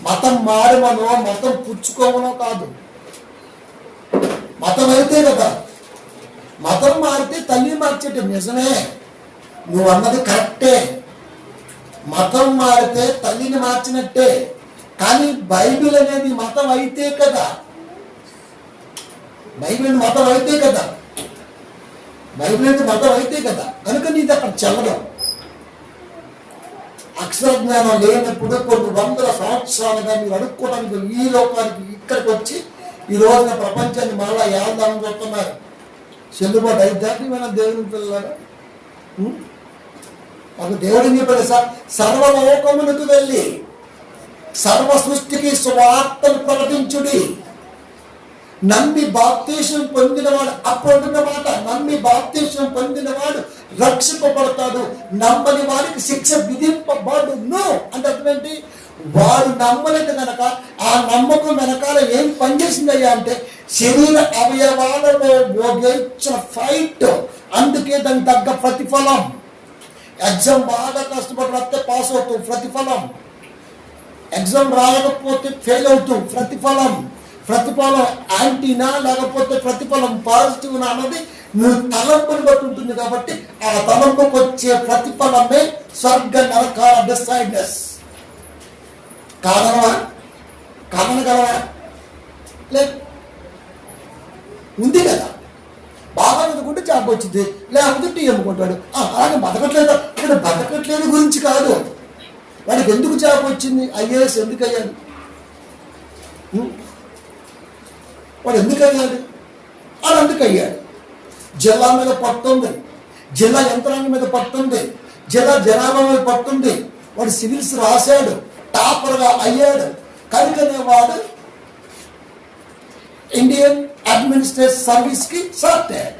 Speaker 1: మతం మారమనో మతం పుచ్చుకోమనో కాదు. మతం అయితే కదా, మతం మారితే తల్లి మార్చేట నిజమే, నువ్వు అన్నది కరెక్టే. మతం మారితే తల్లిని మార్చినట్టే. కానీ బైబిల్ అనేది మతం అయితే కదా, బైబిల్ మతం అయితే కదా, బైబిల్ అనేది మతం అయితే కదా. కనుక నీది అక్కడ చల్లడం. అక్షర జ్ఞానం లేనప్పుడు కొన్ని వందల సంవత్సరాలుగా మీరు అడుక్కోవడానికి ఈ లోకానికి ఇక్కడికి వచ్చి ఈ రోజున ప్రపంచాన్ని మళ్ళా ఏదామని చెప్తున్నారు. చెల్లుబాటు అయితే మన దేవుని పిల్లలు మాకు దేవుడు ఏం చెప్పాడు సార్? సర్వలోకములకు వెళ్ళి సర్వ సృష్టికి సువార్తను ప్రకటించుడి. నమ్మి బాప్తీసం పొందినవాడు, అప్పుడు మాట, నమ్మి బాప్తీసం పొందినవాడు రక్షింపబడతాడు, నమ్మని వారికి శిక్ష విధింపబడును. అంటే అర్థమేంటి? వాడు నమ్మలేదు కనుక ఆ నమ్మకం వెనకాల ఏం పనిచేసిందయ్యా అంటే శరీర అవయవాలలో ఇచ్చిన ఫైట్. అందుకే దానికి తగ్గ ప్రతిఫలం. ఎగ్జామ్ బాగా కష్టపడి వస్తే పాస్ అవుతావు, ప్రతిఫలం. ఎగ్జామ్ రాయకపోతే ఫెయిల్ అవుతావు, ప్రతిఫలం. ప్రతిఫలం యాంటీనా లేకపోతే ప్రతిఫలం పాజిటివ్ అన్నది నువ్వు తలంపుని బట్టి ఉంటుంది. కాబట్టి ఆ తలంపుకు వచ్చే ప్రతిఫలమే స్వర్గ నరకాల డిసైడ్నెస్. కాదనవా? కాదనగలవా? లేదు, ఉంది కదా. బాగా చదువుకుంటే జాబ్ వచ్చింది, లేకపోతే టీ అమ్ముకుంటాడు. అలాగే బతకట్లేదు. ఇక్కడ బతకట్లేదు గురించి కాదు, వాడికి ఎందుకు జాబ్ వచ్చింది, ఐఏఎస్ ఎందుకు అయ్యాడు, వాడు ఎందుకు అయ్యాడు, వాడు అందుకు అయ్యాడు. జిల్లా మీద పడుతుంది, జిల్లా యంత్రాంగం మీద పడుతుంది, జిల్లా జనాభా మీద పడుతుంది. వాడు సివిల్స్ రాశాడు, టాపర్గా అయ్యాడు. కనుకనే వాడు ఇండియన్ అడ్మినిస్ట్రేటివ్ సర్వీస్కి సెలెక్ట్ అయ్యాడు.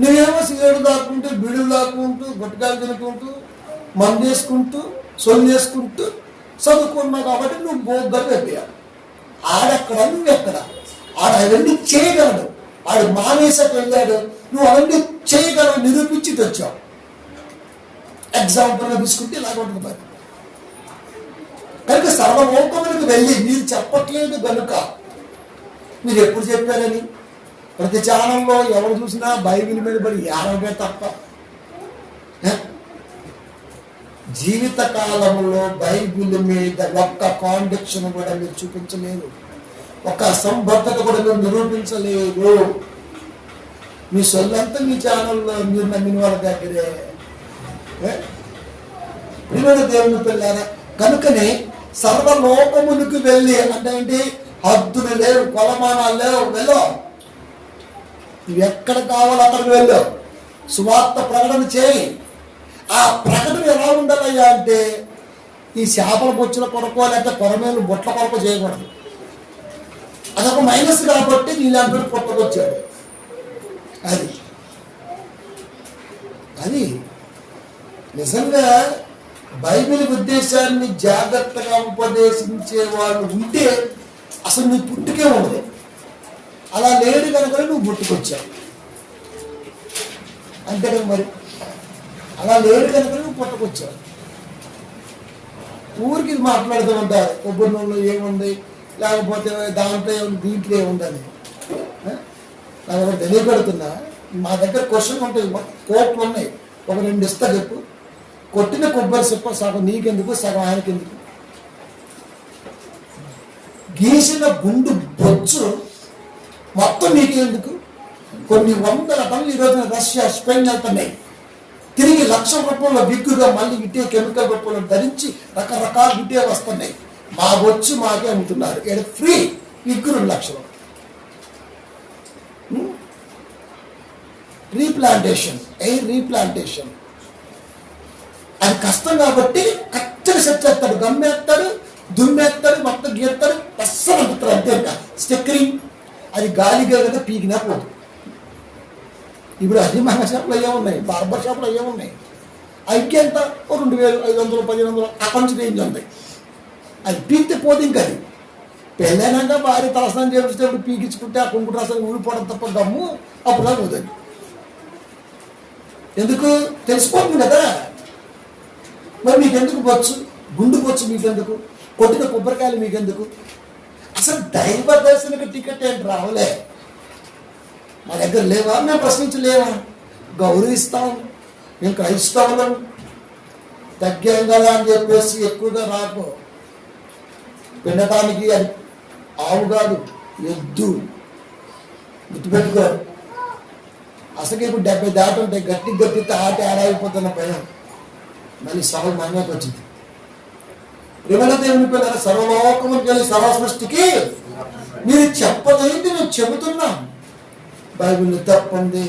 Speaker 1: నువ్వేమో సిగరెట్ దాక్కుంటూ, బీడులు దాక్కుంటూ, గుట్టకాయలు తినుకుంటూ, మందు వేసుకుంటూ, సొల్లు వేసుకుంటూ చదువుకున్నావు కాబట్టి నువ్వు బోగ్గలు అయిపోయావు. ఆడెక్కడ, నువ్వెక్కడ? ఆడ అవన్నీ చేయగలడు. ఆడు మానేసకు వెళ్ళాడు, నువ్వు అవన్నీ చేయగలవు నిరూపించి తెచ్చావు. ఎగ్జాంపుల్గా తీసుకుంటే ఇలాగ ఉంటుంది. కనుక సర్వలోకములకు వెళ్ళి మీరు చెప్పట్లేదు కనుక, మీరు ఎప్పుడు చెప్పారని ప్రతి ఛానల్లో ఎవరు చూసినా బైబిల్ మీద పడి ఏడవే తప్ప జీవిత కాలంలో బైబిల్ మీద ఒక్క కాండిక్షన్ కూడా మీరు చూపించలేరు, ఒక అసంబద్ధత కూడా మీరు నిరూపించలేరు. మీ సొల్లంతా మీ ఛానల్లో మీరు నమ్మిన వాళ్ళ దగ్గరే. ప్రియమైన దేవుని పిల్లారా, కనుకనే సర్వలోకమునికి వెళ్ళి అంటే ఏంటి? హద్దులు లేవు, కొలమానాలు లేవు, వెళ్ళో నువ్వు ఎక్కడ కావాలో అక్కడికి వెళ్ళు, సువార్త ప్రకటన చేయి. ఆ ప్రకటన ఎలా ఉండాలయ్యా అంటే ఈ చేపల బొచ్చుల కొరకు లేకపోతే కొరమేలు బొట్ల కొరకు చేయకూడదు. అదొక మైనస్ కాబట్టి నీళ్ళందరూ పుట్టకొచ్చాడు. అది నిజంగా బైబిల్ ఉద్దేశాన్ని జాగ్రత్తగా ఉపదేశించే వాళ్ళు ఉంటే అసలు నీ పుట్టుకే ఉండదు. అలా లేడు కనుక నువ్వు పుట్టుకొచ్చావు అంతే కదా. మరి అలా లేడు కనుక నువ్వు పుట్టుకొచ్చావు. ఊరికి మాట్లాడుతూ ఉంటారు, కొబ్బరి నూనెలో ఏముంది, లేకపోతే దాంట్లో ఏముంది, దీంట్లో ఏముందని. నాకు ఒకటి తెలియపెడుతున్నా, మా దగ్గర క్వశ్చన్ ఉంటాయి, కోట్లు ఉన్నాయి, ఒక 2 ఇస్తా చెప్పు. కొట్టిన కొబ్బరి చెప్ప సగం నీకెందుకు, సగం ఆయనకెందుకు? గీసిన గుండు బొచ్చు మొత్తం నీకెందుకు? కొన్ని 100 టన్నులు ఈ రోజున రష్యా, స్పెయిన్ వెళ్తున్నాయి. తిరిగి 1,00,000 రూపాయల విగ్గుగా మళ్ళీ ఇటే కెమికల్ రూపంలో ధరించి రకరకాల ఇటే వస్తున్నాయి. మా బొచ్చు మాకే అమ్ముతున్నారు. ఇక్కడ ఫ్రీ విగ్గు 2 లక్షలు. రీప్లాంటేషన్, ఎయిర్ రీప్లాంటేషన్ అది కష్టం కాబట్టి కచ్చగా సెట్ చేస్తాడు, గమ్మేస్తాడు, దుమ్మేస్తాడు, మొత్తం గీస్తాడు, అస్సలు అంటారు. అంతే స్టిక్కరింగ్ అది గాలిగా కదా పీకినా పోదు. ఇప్పుడు అన్ని మహా షాపులు అయ్యే ఉన్నాయి, బార్బర్ షాపులు అయ్యే ఉన్నాయి. ఐక్య ఎంత 2,500, 1,500 అక్కడి నుంచి రేంజ్ ఉంటాయి. అది పీకితే పోదు. ఇంకా అది పెళ్ళైనాక భార్య తలస్నానం చేసేటప్పుడు పీకించుకుంటే ఆ కుంకుడు రసం ఊడిపోవడం తప్ప గమ్ము అప్పుడు పోతుంది. ఎందుకు తెలిసిపోతుంది కదా. మరి మీకెందుకు బొచ్చు, గుండు బొచ్చు మీకెందుకు, కొట్టిన కొబ్బరికాయలు మీకెందుకు? అసలు దైవ దర్శనకు టికెట్ ఏంటి రావులే, మా దగ్గర లేవా? మేము ప్రశ్నించలేవా? గౌరవిస్తాం, మేము క్రైస్తవులం, తగ్గాం కదా అని చెప్పేసి ఎక్కువగా రాకు. పిండటానికి అది ఆవు కాదు, ఎద్దు. గుర్తుపెట్టుకో. అసలు ఇప్పుడు 70 దాటుంటాయి, గట్టితే ఆట ఆడైపోతున్న భయం మళ్ళీ సభ మనకి వచ్చింది. దేవుని పిల్లల సర్వలోకమునికి వెళ్ళి సర్వ సృష్టికి మీరు చెప్పదైంది మేము చెబుతున్నాం. బైబిల్ తప్పండి,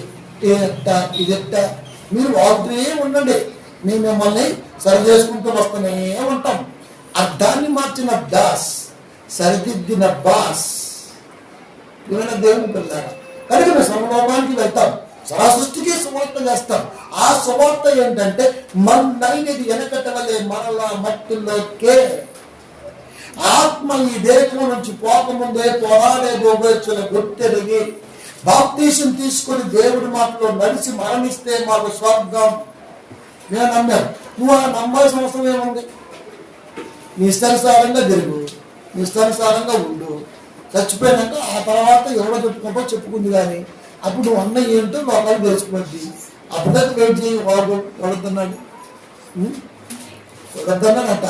Speaker 1: ఏదెట్ట ఇదెట్ట మీరు వాడుతూనే ఉండండి, మేము మిమ్మల్ని సరి చేసుకుంటూ వస్తూనే ఉంటాం. అర్థాన్ని మార్చిన దాస్, సరిదిద్దిన బాస్. ఏమైనా దేవుని పిల్లల కనుక మేము సర్వలోకానికి వెళ్తాం, సృష్టికి సువార్త చేస్తాం. ఆ సువార్త ఏంటంటే మన్నైనది వెనకట వలె మరలా మట్టిలోకే. ఆత్మ ఈ దేశం నుంచి పోకముందే పోరాడే గోబేచ్చుల గుర్తెరిగి బాప్తీసం తీసుకొని దేవుడి మాటలో నడిచి మరణిస్తే మాకు స్వర్గం. నేను నమ్మాను. నువ్వు ఆ నమ్మాల్సిన అవసరం ఏముంది? నీ ఇష్టానుసారంగా తిరుగు, నీ ఇష్టానుసారంగా ఉండు. చచ్చిపోయినాక ఆ తర్వాత ఎవరో చెప్పుకుంటో చెప్పుకుంది. కానీ అప్పుడు నువ్వు అన్న ఏంటో లోకాలు తెలుసుకుంది. అప్పుడైతే వెయిట్ చేయి. వాడు వడుతున్నాడు, వద్దన్నాడట.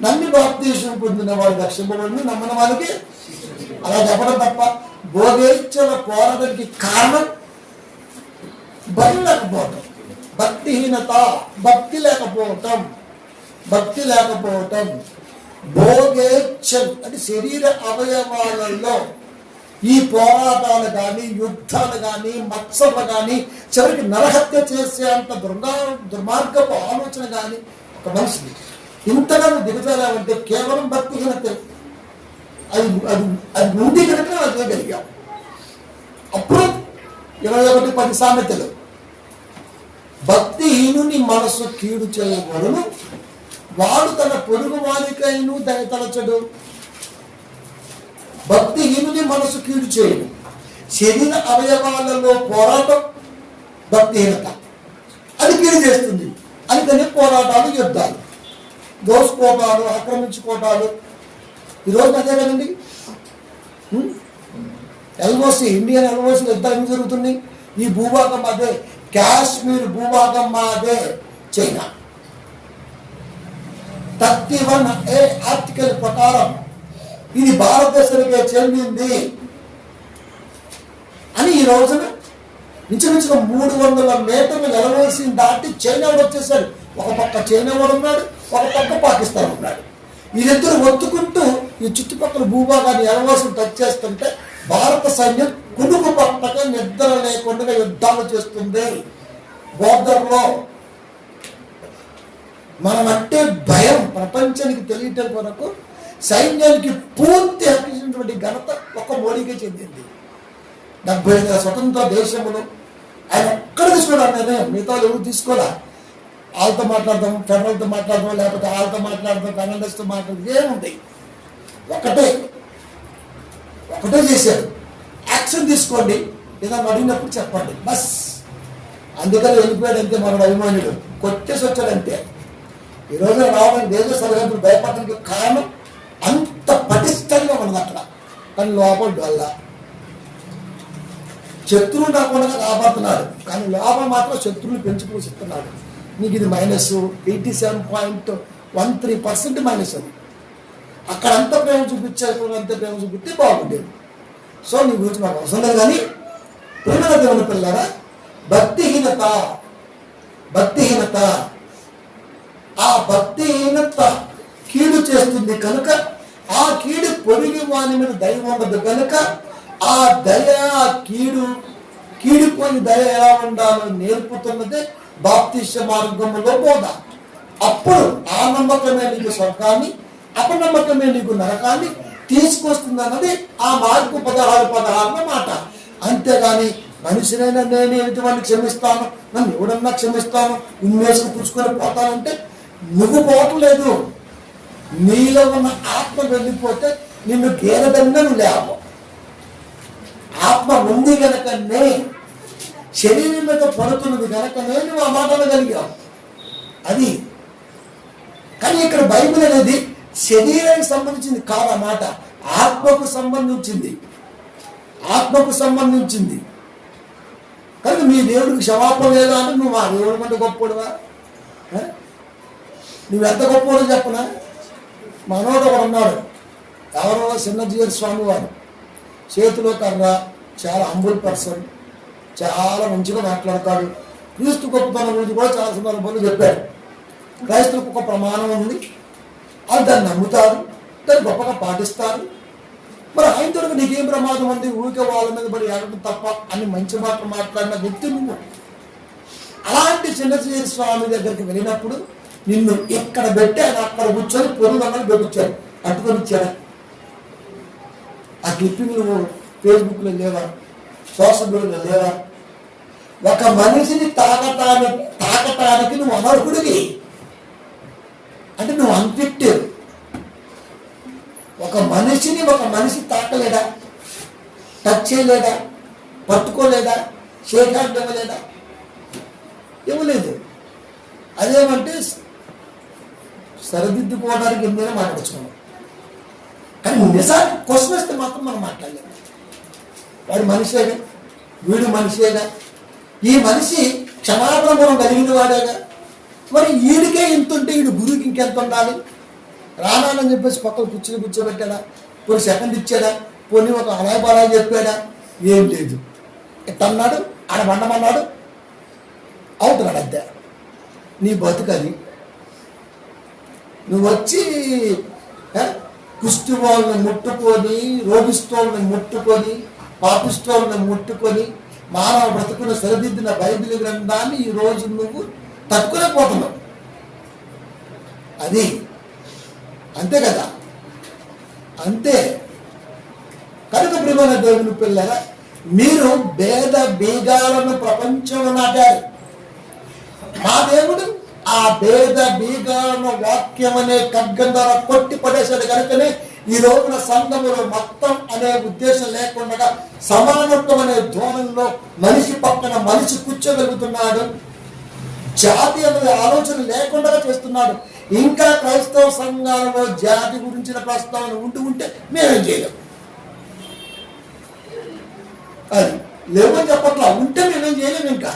Speaker 1: నమ్మి బాప్తీసం పొందిన వాడు రక్షింపబడి, నమ్మిన వాళ్ళకి అలా చెప్పడం తప్ప భోగేచ్ఛల పోరాటానికి కారణం బలి లేకపోవటం, భక్తిహీనత, భక్తి లేకపోవటం. భోగేచ్ఛలు అంటే శరీర అవయవాలలో ఈ పోరాటాలు కానీ, యుద్ధాలు కానీ, మత్సలు కానీ, చివరికి నరహత్య చేసే అంత దుర్మార్గపు ఆలోచన కానీ ఒక మనిషిని ఇంతగా దిగజాలంటే కేవలం భక్తిహీనత. అది ముందు కనుక అది చేయగలిగాం. అప్పుడు 21:10 సామెతలు, భక్తిహీనుని మనసు కీడు చేయబడును, వాడు తన పొరుగు వారికైను దయతలచడు. భక్తిహీనుని మనసు కీడు చేయడు. శరీర అవయవాలలో పోరాటం భక్తిహీనత, అది కీడు చేస్తుంది. అందుకని పోరాటాలు, యుద్ధాలు, దోసుకోవటాలు, ఆక్రమించుకోవటాలు. ఈరోజు అదే కదండి. ఎల్ఓసి, ఇండియన్ ఎల్ఓసి యుద్ధాలు ఏమి జరుగుతున్నాయి? ఈ భూభాగం అదే, కాశ్మీర్ భూభాగం మాదే, చైనా. 31A ఆర్టికల్ ప్రకారం ఇది భారతదేశానికే చెందింది అని ఈ రోజున ఇంచుమించుగా 300 మీటర్లు ఎలవేసి దాటి చైనా వాడు వచ్చేసాడు. ఒక పక్క చైనా వాడు ఉన్నాడు, ఒక పక్క పాకిస్తాన్ ఉన్నాడు. వీరిద్దరు ఒత్తుకుంటూ ఈ చుట్టుపక్కల భూభాగాన్ని ఎలవేసి టచ్ చేస్తుంటే భారత సైన్యం కునుకు పట్టక నిద్ర లేకుండా యుద్ధాలు చేస్తుంది. బోర్డర్లో మనమంటే భయం ప్రపంచానికి తెలియటం కొరకు సైన్యానికి పూర్తి హక్కించినటువంటి ఘనత ఒక్క మోడీకే చెందింది. 75 స్వతంత్ర దేశంలో ఆయన ఒక్కడ తీసుకున్నాడు నిర్ణయం, మిగతా ఎవరు తీసుకోరా. వాళ్ళతో మాట్లాడదాం, ఫెడరల్తో మాట్లాడదాం, లేకపోతే వాళ్ళతో మాట్లాడదాం, కర్ణాటకతో మాట్లాడదాం, ఏముంటాయి. ఒకటే చేశారు. యాక్షన్ తీసుకోండి, ఏదైనా అడిగినప్పుడు చెప్పండి, బస్. అందుకని వెళ్ళిపోయాడంతే మనడు అభిమానుడు, కొట్టేసి వచ్చాడంతే. ఈ రోజున రావడానికి దేశ సరిహద్దులు భయపడడానికి కారణం అంత పటిష్టంగా ఉన్నది అక్కడ. కానీ లోపల వల్ల శత్రువులు రాకుండా కాపాడుతున్నాడు, కానీ లోపల మాత్రం శత్రువులు పెంచి పోషిస్తున్నాడు. నీకు ఇది -87.13% మైనస్. అది అక్కడ అంత ప్రేమ చూపించారు, అంత ప్రేమ చూపిస్తే బాగుండేది. సో నీ గురించి మాకు అవసరం లేదు. కానీ ప్రేమ దేవుని పిల్లరా, భక్తిహీనత ఆ భక్తిహీనత కీడు చేస్తుంది కనుక, ఆ కీడు పొడిగి వాని మీద దయ ఉండదు కనుక, ఆ దయ కీడుకొని దయ ఎలా ఉండాలో నేర్పుతున్నదే బాప్తిస్మ మార్గంలో బోధ. అప్పుడు ఆ నమ్మకమే నీకు స్వర్గాన్ని, అపనమ్మకమే నీకు నరకాన్ని తీసుకొస్తుంది అన్నది ఆ మార్పు 16 మాట. అంతేగాని మనిషినైనా నేను ఎటువంటి క్షమిస్తాను, నన్ను ఎవడన్నా క్షమిస్తాను, ఇన్వేసుకు పుచ్చుకొని పోతానంటే నువ్వు పోవట్లేదు. నీలో ఉన్న ఆత్మ వెళ్ళిపోతే నిన్ను గేలదన్నా నువ్వు లేవు. ఆత్మ ఉంది కనుకనే, శరీరం మీద పడుతున్నది కనుకనే నువ్వు ఆ మాట అనగలిగావు. అది కానీ ఇక్కడ బైబిల్ అనేది శరీరానికి సంబంధించింది కాదు, ఆ మాట ఆత్మకు సంబంధించింది. కనుక మీ దేవుడికి క్షమాపణ లేదా అంటే నువ్వు మా దేవుడి కంటే గొప్పడువా? నువ్వెంత గొప్పవాడో చెప్పనా? మనోడు ఒకడు ఉన్నాడు, ఎవరో చిన్నజీవి స్వామి వారు, చేతిలో కర్ర, చాలా హంబుల్ పర్సన్, చాలా మంచిగా మాట్లాడతాడు. క్రీస్తు గొప్పతనం గురించి కూడా చాలా సందర్భాలు చెప్పాడు. క్రైస్తవులకు ఒక ప్రమాణం ఉంది, వాళ్ళు దాన్ని నమ్ముతారు, దాన్ని గొప్పగా పాటిస్తారు. మరి ఆయన తోడుగా నీకేం ప్రమాదం ఉంది, ఊరికే వాళ్ళ మీద పడి ఏడటం తప్ప అని మంచి మాటలు మాట్లాడిన వ్యక్తి నువ్వు. అలాంటి చిన్నజీవి స్వామి దగ్గరికి వెళ్ళినప్పుడు నిన్ను ఇక్కడ పెట్టి ఆయన అక్కడ కూర్చొని పొరులన్నది పెట్టించాడు, పట్టుకొని ఇచ్చాడు. ఆ క్లిప్పింగ్ నువ్వు ఫేస్బుక్లో లేవా, సోషల్ మీడియాలో లేవా? ఒక మనిషిని తాకటానికి నువ్వు అనర్హుడివి, అంటే నువ్వు అన్ఫిట్. ఒక మనిషి తాకలేడా, టచ్ చేయలేడా, పట్టుకోలేడా, షేక్ హ్యాండ్ ఇవ్వలేడా? ఇవ్వలేదు. అదేమంటే సరిదిద్దుకోవడానికి ఎన్నైనా మాట్లాడుచున్నాం. కానీ నిజానికి క్వశ్చన్ వస్తే మాత్రం మనం మాట్లాడలేము. వాడు మనిషేగా, వీడు మనిషేగా, ఈ మనిషి క్షమాపణ గుణం కలిగిన వాడేగా. మరి వీడికే ఇంత ఉంటే వీడు గురువుకి ఇంకెంత ఉండాలి? రానాలని చెప్పేసి పక్కన కూర్చోబెట్టాడా, పోనీ సెకండ్ ఇచ్చాడా, పోనీ ఒక అలాయబాలా చెప్పాడా? ఏం లేదు. ఎట్టన్నాడు, ఆడ బండమన్నాడు, అవుతున్నాడు అంతే. నీ బతుకది. నువ్వు వచ్చి కుష్టి వాళ్ళని ముట్టుకొని, రోగిస్తోళ్ళని ముట్టుకొని, పాపిస్తోళ్ళని ముట్టుకొని మానవ బ్రతుకును సరిదిద్దిన బైబిల్ గ్రంథాన్ని ఈ రోజు నువ్వు తట్టుకోలేకపోతున్నావు. అది అంతే కదా, అంతే. కనుక ప్రియమైన దేవుని పిల్లరా, మీరు భేద బీగాలను ప్రపంచంలో నాటారు. మా దేవుడు ఆ భేద బీగాలను వాక్యం అనే ఖడ్గం ద్వారా కొట్టి పడేశాడు. కనుకనే ఈ రోజున సంఘములో మొత్తం అనే ఉద్దేశం లేకుండా సమానత్వం అనే ధోరణిలో మనిషి పక్కన మనిషి కూర్చోగలుగుతున్నాడు. జాతి అనే ఆలోచన లేకుండా చేస్తున్నాడు. ఇంకా క్రైస్తవ సంఘాలలో జాతి గురించిన ప్రస్తావన ఉంటే మేమేం చేయలేము. అది లేవని చెప్పట్లా, ఉంటే మేమేం చేయలేము. ఇంకా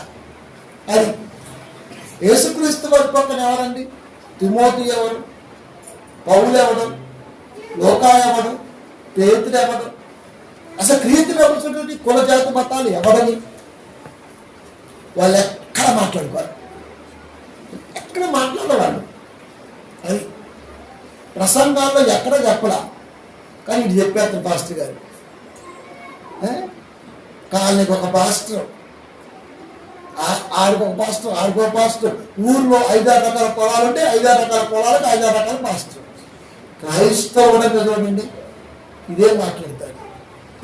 Speaker 1: అది యేసుక్రీస్తు వారి పక్కన ఎవరండి? తిమోతి ఎవరు? పౌలు ఎవడు? లోకా ఎవడు? పేతురు ఎవడు? అసలు క్రీస్తులు ఎవరు? కుల జాతి మతాలు ఎవడని వాళ్ళు ఎక్కడ మాట్లాడుకోవాలి, ఎక్కడ మాట్లాడేవాళ్ళు. అది ప్రసంగాల్లో ఎక్కడ చెప్పలా, కానీ ఇది చెప్పేస్తారు పాస్టర్ గారు. కాలనీకి ఒక పాస్టర్, ఆడికి ఒక పాస్టర్, ఆడికో పాస్టర్. ఊర్లో 5-6 రకాల పొలాలు ఉంటే 5-6 రకాల పొలాలకు 5-6 రకాల పాస్టర్. క్రైస్తవుడు చూడండి ఇదే మాట్లాడతాడు.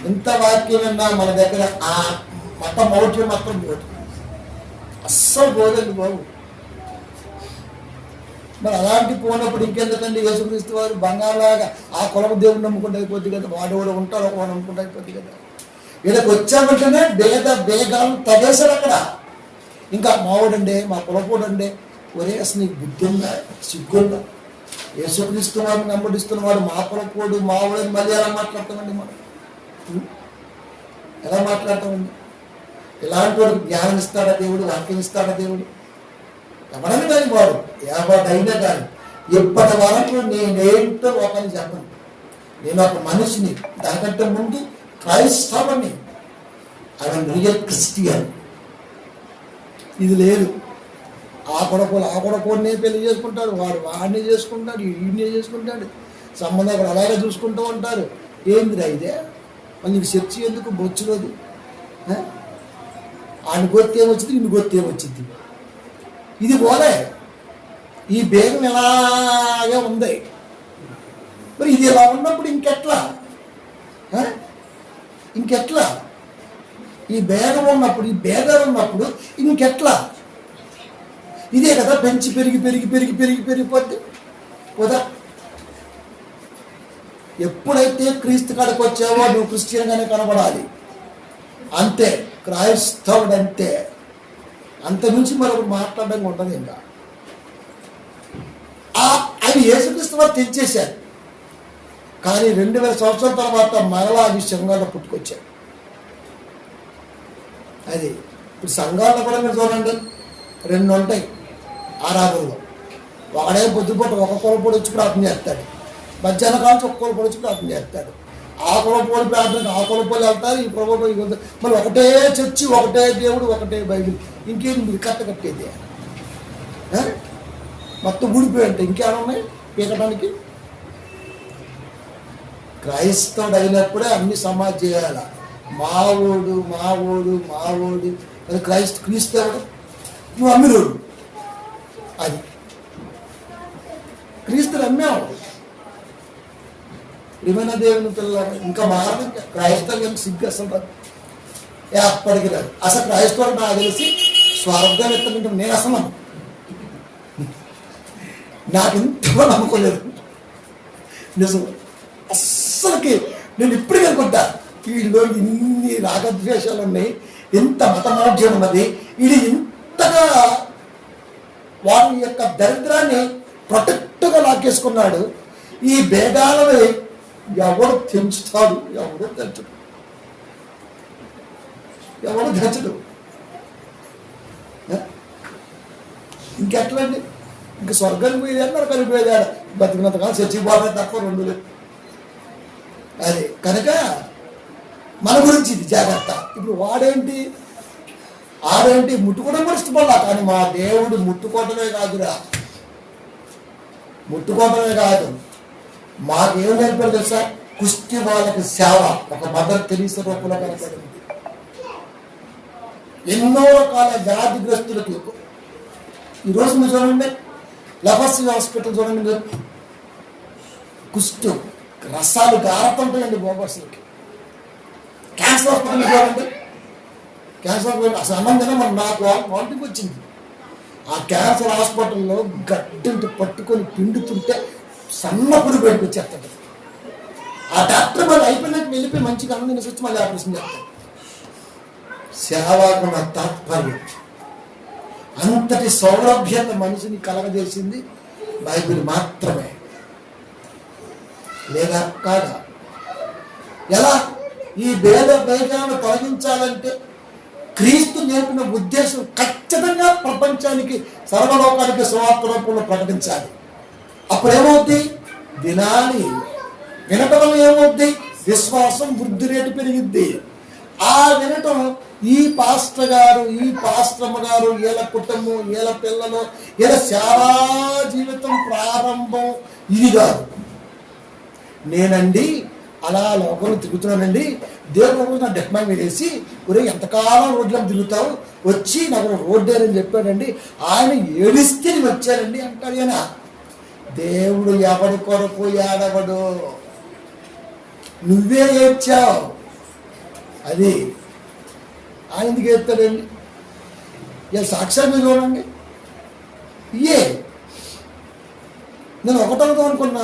Speaker 1: ఎంత వాక్యం అన్నా మన దగ్గర ఆ మత మౌఢ్యం మాత్రం పోతుంది. అస్సలు పోదండి బాబు. మరి అలాంటి పోనప్పుడు ఇంకెందుకండి యేసుక్రీస్తు వారు బంగారులాగా ఆ కులపు దేవుడు నమ్ముకుంటే అయిపోద్ది కదా, వాడు కూడా ఉంటాడు వాడు నమ్ముకుంటే అయిపోద్ది కదా. వీళ్ళకి వచ్చామంటేనే బేగాలు తగేశాడు అక్కడ. ఇంకా మావాడండి, మా కులపోడండి, ఒరే అసలు నీకు బుద్ధి ఉందా, సిగ్గుందా? యేసుక్రీస్తు వారిని నమ్మడిస్తున్నవాడు మా కులపోడు మావాడని మళ్ళీ ఎలా మాట్లాడతామండి మనం? ఎలా మాట్లాడతామండి? ఇలాంటి వాడికి జ్ఞానం ఇస్తాడా దేవుడు, వాక్యం ఇస్తాడా దేవుడు? ఎవడని కానీ వాడు ఎవడైనా కానీ ఇప్పటి వరకు నేనేంటో ఒకరిని చెప్పను. నేను ఒక మనిషిని, దానికంటే ముందు క్రైస్తవుని, ఆయన రియల్ క్రిస్టియన్. ఇది లేదు. ఆ కొడకోనే పెళ్లి చేసుకుంటాడు, వాడు వాడిని చేసుకుంటాడు, వీడిని చేసుకుంటాడు, సంబంధం అలాగే చూసుకుంటూ ఉంటారు. ఏందిరా ఇదే? మళ్ళీ నీకు చర్చి ఎందుకు బొచ్చులోది? ఆయన గొత్తి ఏమొచ్చింది, నిన్ను గొత్తి ఏమొచ్చింది? ఇది పోలే. ఈ బేగం ఎలాగే ఉంది. మరి ఇది ఇలా ఉన్నప్పుడు ఇంకెట్లా? ఇంకెట్లా? ఈ బేగం ఉన్నప్పుడు, ఈ భేదాలు ఉన్నప్పుడు ఇంకెట్లా? ఇదే కదా పెంచి పెరిగిపోద్ది కదా. ఎప్పుడైతే క్రీస్తు కాడికి వచ్చావో నువ్వు క్రిస్టియన్గానే కనబడాలి. అంతే, క్రైస్తవుడు అంతే. అంతమించి మరొకటి మాట్లాడడం ఉండదు. ఇంకా ఆయన యేసుక్రీస్తు వారు తెచ్చేశారు. కానీ 2000 సంవత్సరాల తర్వాత మరలా అవి సంఘాల్లో పుట్టుకొచ్చారు. అది ఇప్పుడు సంఘాల్లో కూడా మీరు చూడండి, 2 ఉంటాయి ఆరాధనలో. ఒకడే పొద్దుపూట ఒక కులపోడు వచ్చి ప్రార్థన చేస్తాడు, మధ్యాహ్నం కాలం ఒక కులపోడు వచ్చి ప్రార్థన చేస్తాడు. ఆ కులపోడు ప్రార్థన ఆ కులపోలు వెళ్తారు, ఈ కులపోలు మళ్ళీ ఒకటే చర్చి, ఒకటే దేవుడు, ఒకటే బైబిల్. ఇంకేం మీరు కట్టేది మొత్తం ఊడిపోయి ఉంటాయి. ఇంకేమైనా ఉన్నాయి పీకడానికి? క్రైస్తవుడు అయినప్పుడే అన్ని సమాజ్ చేయాల. మావోడు అది క్రీస్తవుడు, నువ్వు అమ్మినోడు. అది క్రీస్తుని అమ్మావు. ప్రియమైన దేవుని పిల్లలు, ఇంకా మారదు. క్రైస్తవం సిగ్గు అసలు ఎప్పటికి రాదు. అసలు క్రైస్తవుడు నాకు తెలిసి స్వర్గం ఎత్తుకుంటే నేను అసలు నాకు ఇంతగా నమ్ముకోలేదు నిజం. అస్సలకి నేను ఇప్పటికీ అనుకుంటా, వీళ్ళు ఇన్ని రాగద్వేషాలు ఉన్నాయి, ఇంత మతమార్జ్యం ఉన్నది, వీడు ఇంతగా వారి యొక్క దరిద్రాన్ని ప్రొటెక్ట్గా లాగేసుకున్నాడు. ఈ భేదాలని ఎవడు తెంచుతాడు? ఎవడు తెంచడు. ఇంకెట్లా అండి? ఇంక స్వర్గానికి పోయేది నరకానికి పోయేదాడు. బతికినంతగా చచ్చిపోవడం తప్ప 2 లేవు. అది కనుక మన గురించి ఇది జాగ్రత్త. ఇప్పుడు ఆడేంటి ముట్టుకోవడం కూడా ఇష్టపడలా. కానీ మా దేవుడు ముట్టుకోవటమే కాదురా, ముట్టుకోవటమే కాదు, మాకేం నేర్పారు తెలుసా? కుస్తీ వాళ్ళకి సేవ. ఒక మదర్ తెరీసా రూపంలో కనపడింది. ఎన్నో రకాల వ్యాధిగ్రస్తులకి. ఈరోజు మీరు చూడండి, లెపర్సీ హాస్పిటల్ చూడండి మీరు, కుష్టు రసాలు గారతుంటాయండి బోబర్స్లకి. క్యాన్సర్ హాస్పిటల్ చూడండి, క్యాన్సర్ హాస్పిటల్ అసలు అన్నంగానే మన నాకు వాంటికి వచ్చింది. ఆ క్యాన్సర్ హాస్పిటల్లో గడ్డంటి పట్టుకొని పిండుతుంటే సన్నప్పుడు బయటకు వచ్చేస్తాడు. ఆ డాక్టర్ మళ్ళీ అయిపోయినట్టు వెళ్ళిపోయి మంచిగా అన్నం వచ్చి మళ్ళీ ఆపరేషన్ చేస్తాడు. సేవాగుణ తాత్పర్యం, అంతటి సౌలభ్యత మనిషిని కలగజేసింది బైబిల్ మాత్రమే. లేదా కాదా? ఎలా ఈ భేదాలను తొలగించాలంటే క్రీస్తు నేర్పిన ఉద్దేశం ఖచ్చితంగా ప్రపంచానికి, సర్వలోకానికి సువార్త రూపంలో ప్రకటించాలి. అప్పుడేమవుద్ది? వినటం వల్ల ఏమవుద్ది? విశ్వాసం వృద్ధి రేటు పెరిగిద్ది. ఆ వినటం ఈ పాస్టర్ గారు, ఈ పాస్టమ్మ గారు, వీళ్ళ కుటుంబం, వీళ్ళ పిల్లలు, వీళ్ళ సేవా జీవితం ప్రారంభం ఇది కాదు. నేనండి అలా లోకంలో తిరుగుతున్నానండి, దేవుడు నా డెక్మా మీద వేసి, ఒరే ఎంతకాలం రోడ్లో తిరుగుతావు, వచ్చి నాకు రోడ్డు అని చెప్పాడండి, ఆయన ఏడిస్తే నేను వచ్చానండి అంటాడు. ఆయన దేవుడు ఎవడి కొరకు ఏడవడు, నువ్వే ఏడ్చావు. అది ఆయన ఎందుకు ఏడుతాడండి? ఇలా సాక్ష్యాలు మీరు చూడండి. ఇయే నేను ఒకటవది అనుకున్నా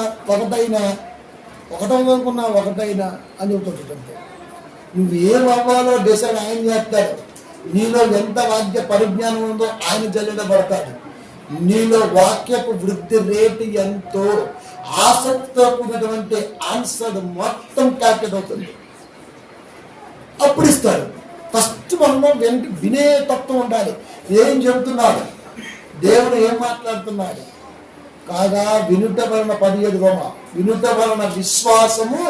Speaker 1: ఒకటైనా అని చెబుతుంటే నువ్వు ఏం అవ్వాలో డిసైడ్ ఆయన చేస్తాడు. నీలో ఎంత వాక్య పరిజ్ఞానం ఉందో ఆయన జల్లెడబడతాడు. నీలో వాక్యపు వృద్ధి రేటు ఎంతో ఆసక్తితో కూడినటువంటి ఆన్సర్ మొత్తం క్యాప్చర్ అవుతుంది. అప్పుడు ఇస్తాడు. ఫస్ట్ మనం వినే తత్వం ఉండాలి. ఏం చెబుతున్నాడు, దేవుడు ఏం మాట్లాడుతున్నాడు. కాగా వినుట వలన 17 రోమ వినుట వలన విశ్వాసము,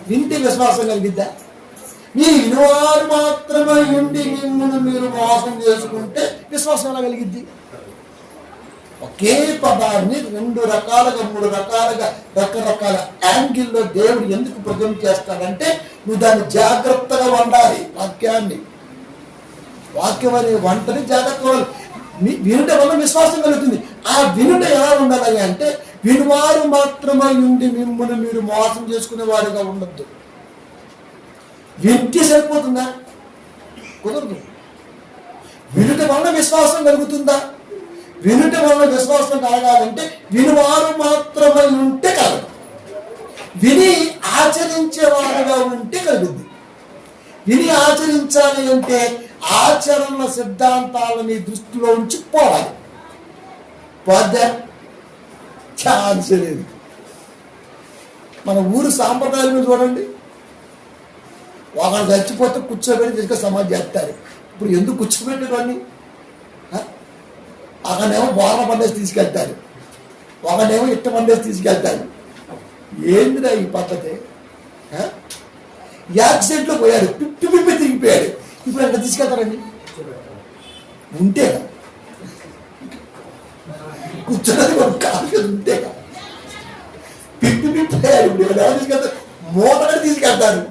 Speaker 1: వింటే విశ్వాసం కలిగిద్దా? మీ వినువారు మాత్రమే ఉండి మిమ్మల్ని మీరు మోసం చేసుకుంటే విశ్వాసం ఎలా కలిగిద్ది? ఒకే పదాన్ని 2 రకాలుగా 3 రకాలుగా రకరకాల యాంగిల్లో దేవుడు ఎందుకు ప్రజెంట్ చేస్తాడంటే నువ్వు దాన్ని జాగ్రత్తగా వండాలి. వాక్యం అనే వంటని జాగ్రత్తగా వినుట వల్ల విశ్వాసం కలుగుతుంది. ఆ వినుట ఎలా ఉండాలి అంటే వినువారు మాత్రమే ఉండి మిమ్మల్ని మీరు మోసం చేసుకునే వారిగా ఉండద్దు. వింటే సరిపోతుందా? కుదరదు. వినుట వల్ల విశ్వాసం కలుగుతుందా? వినుట వల్ల విశ్వాసం కలగాలంటే వినువారు మాత్రమే ఉంటే కలగదు. విని ఆచరించేవారుగా ఉంటే కలుగుద్ది. విని ఆచరించాలి అంటే ఆచరణ సిద్ధాంతాలని దృష్టిలో ఉంచి పోవాలి. పోతే ఛాన్స్ లేదు. మన ఊరు సాంప్రదాయాలు చూడండి. ఒకళ్ళు చచ్చిపోతే కూర్చోబెట్టి తీసుకొని సమాధి చేస్తారు. ఇప్పుడు ఎందుకు కూర్చోబెట్టేవాడిని? ఒకనేమో బోర్ల పండేసి తీసుకెళ్తారు, ఒకనేమో ఇట్ట పండేసి తీసుకెళ్తారు. ఏందిరా ఈ పద్ధతి? యాక్సిడెంట్లో పోయాడు, పిప్పి తిరిగిపోయాడు. ఇప్పుడు ఎంత తీసుకెళ్తారండి? ఉంటేగా కూర్చోడానికి ఒక కాలు ఉంటేగా పిప్పి పోయాడు. ఇప్పుడు ఎలా తీసుకెళ్తారు? మూటగా తీసుకెళ్తారు.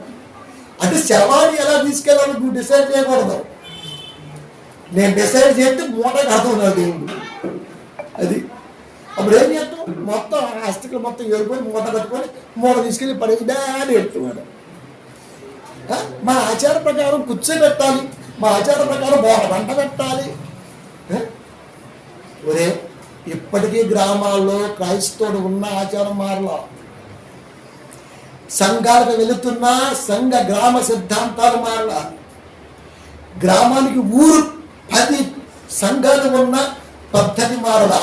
Speaker 1: అంటే శవాన్ని ఎలా తీసుకెళ్ళాలో నువ్వు డిసైడ్ చేయకూడదు. నేను డిసైడ్ చేస్తే మూట కడుతున్నాడు దేవుడు. అది అప్పుడు ఏం చేస్తాం? మొత్తం ఆస్తికులు మొత్తం ఏరుకొని మూట కట్టుకొని మూట తీసుకెళ్ళి పడేసి డాడీ ఎడుతున్నాడు. మా ఆచార ప్రకారం కూర్చోబెట్టాలి, మా ఆచార ప్రకారం వంట పెట్టాలి. ఒరే ఇప్పటికీ గ్రామాల్లో క్రైస్తవుడు ఉన్న ఆచారం మారలా. సంఘాలకు వెళుతున్నా సంఘ గ్రామ సిద్ధాంతాలు మారలా. గ్రామానికి ఊరు 10 సంఘాలు ఉన్న పద్ధతి మారలా.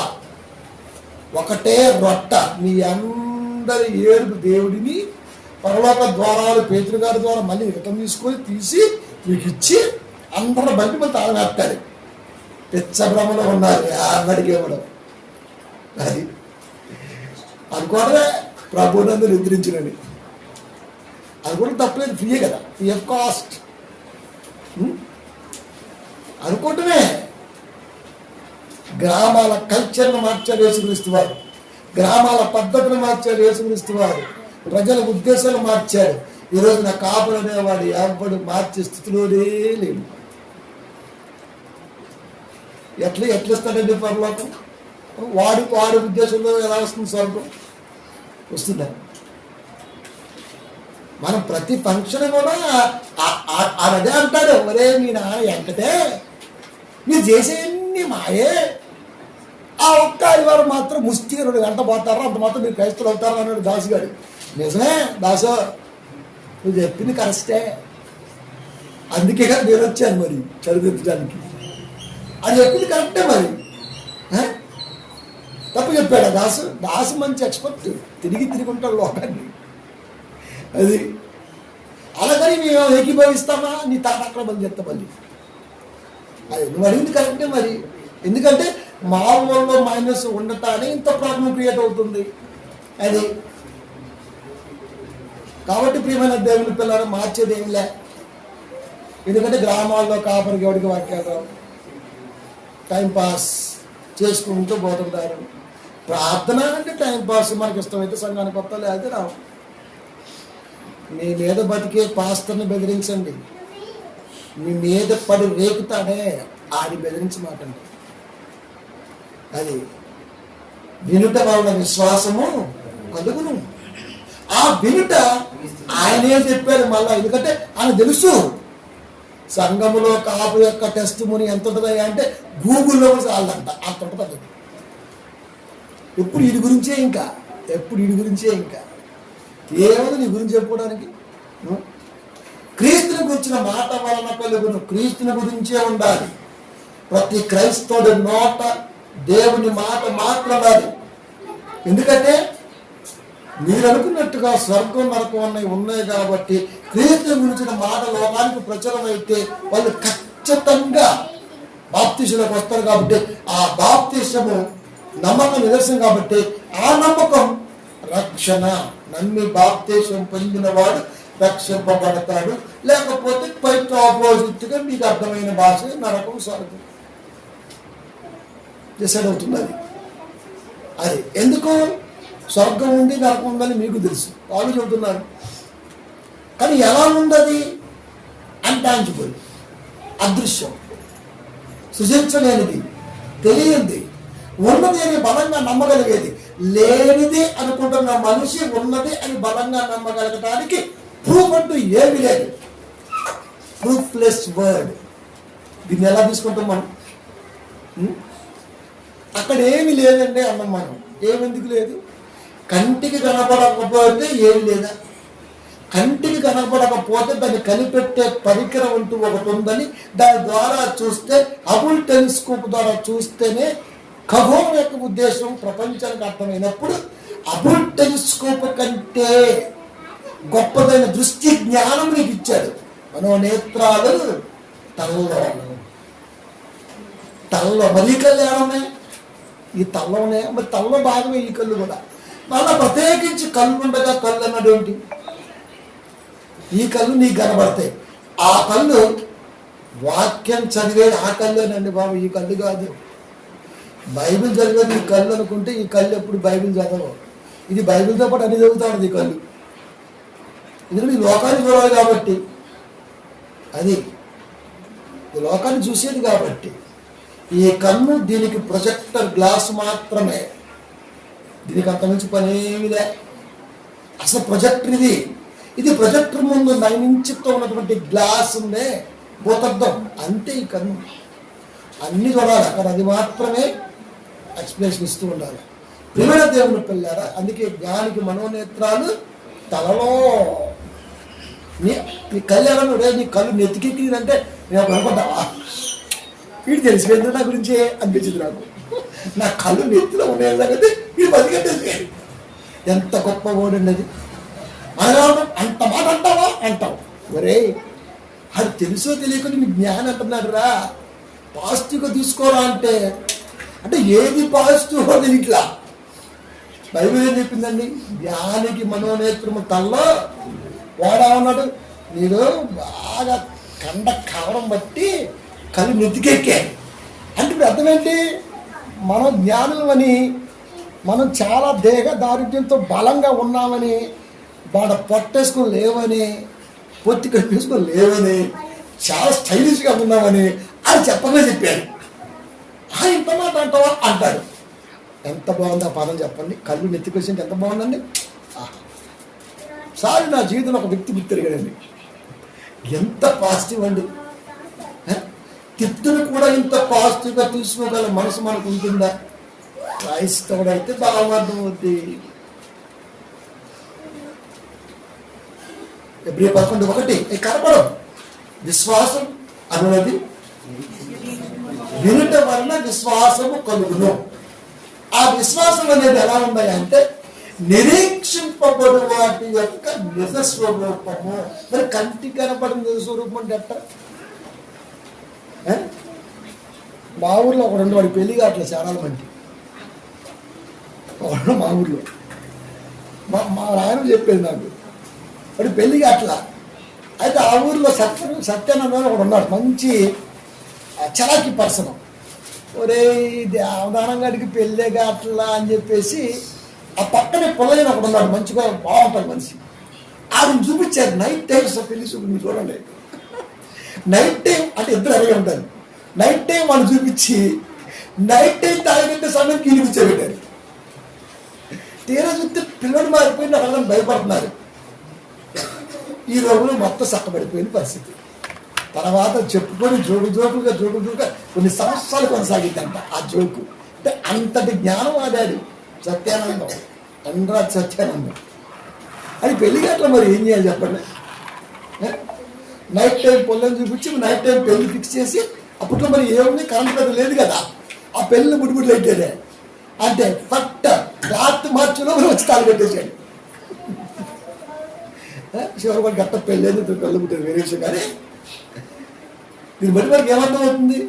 Speaker 1: ఒకటే రొట్ట. మీ అందరి ఏడుపు దేవుడిని పరలోక ద్వారాలు పేతురు గారి ద్వారా మళ్ళీ రిటర్న్ తీసుకొని తీసి మీకు ఇచ్చి అందరూ బయట మళ్ళీ తాగేస్తారు. పిచ్చభ్రమలో ఉన్నారు. అక్కడికి ఇవ్వడం అది అనుకోవడమే ప్రభునందు నిద్రించినని. అది కూడా తప్పలేదు. ఫ్రీయే కదా, ఫ్రీ ఆఫ్ కాస్ట్ అనుకోవటమే. గ్రామాల కల్చర్ను మార్చారు యేసుక్రీస్తు వారు, గ్రామాల పద్ధతులు మార్చారు యేసుక్రీస్తు వారు, ప్రజల ఉద్దేశాలు మార్చారు. ఈరోజు నా కాపులు అనేవాడు ఎవడు మార్చే స్థితిలోనే లేడు. ఎట్లిస్తాడండి పరలోకం? వాడి ఉద్దేశంలో ఎలా వస్తుంది స్వర్గం? వస్తుందా? మనం ప్రతి ఫంక్షన్ కూడా అదే అంటాడు, ఒరే మీ నాన్న ఎంకటే మీరు చేసేయన్ని మాయే, ఆ ఒక్క ఆదివారం మాత్రం ముష్టిగా 2 గంటలు పోతారా, అంత మాత్రం మీరు క్రైస్తవులు అవుతారా అన్నాడు దాసుగాడు. నిజమే దాసు, నువ్వు చెప్పింది కరెక్టే. అందుకే కదా నేను వచ్చాను మరి చదివించడానికి. అది చెప్పింది కరెక్టే. మరి తప్పు చెప్పాడు దాసు మంచి ఎక్స్పర్ట్, తిరిగి ఉంటాడు లోకాన్ని. అది అలాగని మేము ఏకీభవిస్తామా? నీ తాత అక్కడ మళ్ళీ చెప్తా మళ్ళీ. అది నువ్వు అడిగింది కరెక్టే. మరి ఎందుకంటే మా ఊళ్ళో మైనస్ ఉండటానే ఇంత ప్రాబ్లం క్రియేట్ అవుతుంది. అది కాబట్టి ప్రియమైన దేవుని పిల్లలు మార్చేది ఏం లే. ఎందుకంటే గ్రామాల్లో కాపరికి ఎవరికి వాక్యాలు టైంపాస్ చేసుకుంటూ పోతుంటారు. ప్రార్థన అంటే టైంపాస్, మనకి ఇష్టమైతే సంఘానికి కొత్త లేకపోతే రావు. మీ మీద బతికే పాస్టర్ని బెదిరించండి, మీ మీద పడి రేకుతాడే ఆడి బెదిరించమాటండి. అది వినుట వలన విశ్వాసము కలుగును. ఆ వినుట ఆయనే చెప్పాడు మళ్ళా. ఎందుకంటే ఆయన తెలుసు సంఘములో కాపు యొక్క టెస్ట్ ముని ఎంత ఉంటుందా అంటే గూగుల్లో చాలంట అంత ఉంటుంది. ఎప్పుడు వీడి గురించే ఇంకా ఏమో నీ గురించి చెప్పుకోవడానికి. క్రీస్తుని గురించిన మాట వలన కలుగును, క్రీస్తుని గురించే ఉండాలి. ప్రతి క్రైస్తవుడి నోట దేవుని మాట మాట్లాడాలి. ఎందుకంటే మీరు అనుకున్నట్టుగా స్వర్గం నరకం అన్నవి ఉన్నాయి కాబట్టి క్రీస్తుని గురించిన మాట లోకానికి ప్రచురం అయితే వాళ్ళు ఖచ్చితంగా బాప్తిసంలోకి వస్తారు. కాబట్టి ఆ బాప్తిసము నమ్మకం నిదర్శనం కాబట్టి ఆ నమ్మకం రక్షణ. నమ్మి బాప్తిసం పొందిన వాడు రక్షింపబడతాడు. లేకపోతే పైకి ఆపోజిట్ గా మీకు అర్థమైన భాష నరకం స్వర్గం డిసైడ్ అవుతుంది. అది ఎందుకు స్వర్గం ఉంది నరకం ఉందని మీకు తెలుసు, వాళ్ళు చెబుతున్నారు. కానీ ఎలా ఉంది? అన్టాంజిబుల్, అదృశ్యం, సృజించలేనిది, తెలియంది. ఉన్నది అని బలంగా నమ్మగలిగేది, లేనిది అనుకుంటున్న మనిషి ఉన్నది అని బలంగా నమ్మగలగటానికి ప్రూఫ్ అంటూ ఏమీ లేదు. ప్రూఫ్లెస్ వర్డ్. దీన్ని ఎలా తీసుకుంటాం మనం? అక్కడ ఏమి లేదండి అన్నాం మనం. ఏమెందుకు లేదు? కంటికి కనపడకపోతే ఏమి లేదా? కంటికి కనపడకపోతే దాన్ని కనిపెట్టే పరికరం అంటూ ఒకటి ఉందని దాని ద్వారా చూస్తే, హబుల్ టెలిస్కోప్ ద్వారా చూస్తేనే ఖగోళం యొక్క ఉద్దేశం ప్రపంచానికి అర్థమైనప్పుడు హబుల్ టెలిస్కోప్ కంటే గొప్పదైన దృష్టి జ్ఞానం నీకు ఇచ్చాడు. మనోనేత్రాలు తల్లో మరి కళ్ళు ఏమన్నాయి? ఈ తల్లో ఉన్నాయి. మరి తల్లో భాగమే ఈ కళ్ళు కూడా. మళ్ళీ ప్రత్యేకించి కళ్ళు ఉండగా కళ్ళు అన్నాడు ఏంటి? ఈ కళ్ళు నీకు కనబడతాయి. ఆ కళ్ళు వాక్యం చదివేది ఆ కళ్ళేనండి బాబు, ఈ కళ్ళు కాదు. బైబిల్ చదివేది ఈ కళ్ళు అనుకుంటే ఈ కళ్ళు ఎప్పుడు బైబిల్ చదవవు. ఇది బైబిల్తో పాటు అన్ని చదువుతాడు ఈ కళ్ళు. ఎందుకంటే ఈ లోకాన్ని చూడాలి కాబట్టి, అది ఈ లోకాన్ని చూసేది కాబట్టి. ఈ కన్ను దీనికి ప్రొజెక్టర్ గ్లాస్ మాత్రమే, దీనికి అంతమించి పనేమిలే. అసలు ప్రొజెక్టర్ ఇది ప్రొజెక్టర్ ముందు 9 ఇంచుతో ఉన్నటువంటి గ్లాస్ ఉందే భూతద్దం, అంతే. ఈ కన్ను అన్ని చూడాలి అక్కడ, అది మాత్రమే ఎక్స్ప్లెనేషన్ ఇస్తూ ఉండాలి. ప్రియమైన దేవుని పిల్లారా, అందుకే జ్ఞానికి మనోనేత్రాలు తలలో. నీ కళ్ళు ఎలా రే, నీ కళ్ళు నెత్తికెక్కిందంటే నేను అనుకుంటావా? వీడు తెలిసిపోయింది నా గురించి అనిపించింది నాకు. నా కళ్ళు నెత్తిలో ఉన్నాయి సంగతి వీడు బతికెట్టేసి. ఎంత గొప్ప ఓడండి అది. అంత మాట అంటావా అంటావు. ఒరే అది తెలుసో తెలియకుండా మీ జ్ఞానం అంటున్నాడు రా. పాజిటివ్గా తీసుకోరా అంటే ఏది పాజిటివ్ అది ఇట్లా. బైబిల్ ఏం చెప్పిందండి? జ్ఞానికి మనోనేత్రము తల్లో వాడా ఉన్నాడు. మీరు బాగా కండ కవరం బట్టి కళ్ళు నెత్తికెక్కాయి అంటే ఇప్పుడు అర్థం ఏంటి? మనం జ్ఞానులమని, మనం చాలా దేహ దారిద్ర్యంతో బలంగా ఉన్నామని, బాగా పొట్టేసుకొని లేవని, పొత్తి కనిపించుకొని లేవని, చాలా స్టైలిష్గా ఉన్నామని అది చెప్పగా చెప్పాడు. ఇంత మాట అంటావా అంటాడు. ఎంత బాగుంది ఆ పదం చెప్పండి. కళ్ళు నెత్తికొచ్చింటే ఎంత బాగుందండి. సారి నా జీవితంలో ఒక వ్యక్తి గుర్తిరగడండి. ఎంత పాజిటివ్ అండి. తిట్టును కూడా ఇంత పాజిటివ్గా తీసుకోగల మనసు మనకు ఉంటుందా? క్రైస్తవుడైతే బాగా అర్థమవుద్ది. Hebrews 11:1 కనపడం. విశ్వాసం అన్నది వినుట వలన విశ్వాసము కలుగును. ఆ విశ్వాసం అనేది ఎలా ఉన్నాయి అంటే నిరీక్షింపబడు వాటి యొక్క నిజ స్వరూపము. మరి కంటికి కనపడిన నిజ స్వరూపం అంటే ఎట్ట? మా ఊర్లో ఒక రెండు వాడి పెళ్లి కావట్లే చాలా మంది. మా ఊర్లో మా ఆయన చెప్పేది నాకు, వాడి పెళ్లి కావట్లా. అయితే ఆ ఊర్లో సత్యానంద ఒకడు ఉన్నాడు, మంచి చలాకీ పర్సన్. ఒరే దేవదానం గడికి పెళ్ళే కావట్లా అని చెప్పేసి ఆ పక్కనే పొల్లైన ఒకడు ఉన్నాడు, మంచిగా బాగుంటాడు మనిషి. ఆవిడని చూపించారు. నైట్ టైమ్స్ పెళ్లి చూపించి చూడండి. నైట్ టైం అంటే ఇద్దరు అలాగే ఉంటారు. నైట్ టైం వాళ్ళు చూపించి నైట్ టైం తాగితే సమయం కీలి కూర్చోబెట్టారు. తీరా చూస్తే పిల్లలు మారిపోయి వాళ్ళని భయపడుతున్నారు. ఈ రోజులో మొత్తం చక్కబడిపోయిన పరిస్థితి. తర్వాత చెప్పుకొని జోకుగా కొన్ని సంవత్సరాలు కొనసాగిద్దంట ఆ జోకు. అంటే అంతటి జ్ఞానం ఆడాడు సత్యానందం, అనురాగ్ సత్యానందం. అది పెళ్లి గట్ల మరి ఏం చేయాలి చెప్పండి? నైట్ టైం పొల్లని చూపించి నైట్ టైం పెళ్లి ఫిక్స్ చేసి, అప్పట్లో మరి ఏముంది, కరెంట్ పెద్ద లేదు కదా, ఆ పెళ్ళిని బుడ్డిబుడ్లు అయితేనే అంటే ఫట్ క్లాత్ మార్చులో వచ్చి తాళి పెట్టేసాడు. శివరాబాద్ గట్ట పెళ్ళేది పెళ్ళి పుట్టేది వేరే విషయం. కానీ దీన్ని బట్టి మనకి ఏమర్థం అవుతుంది?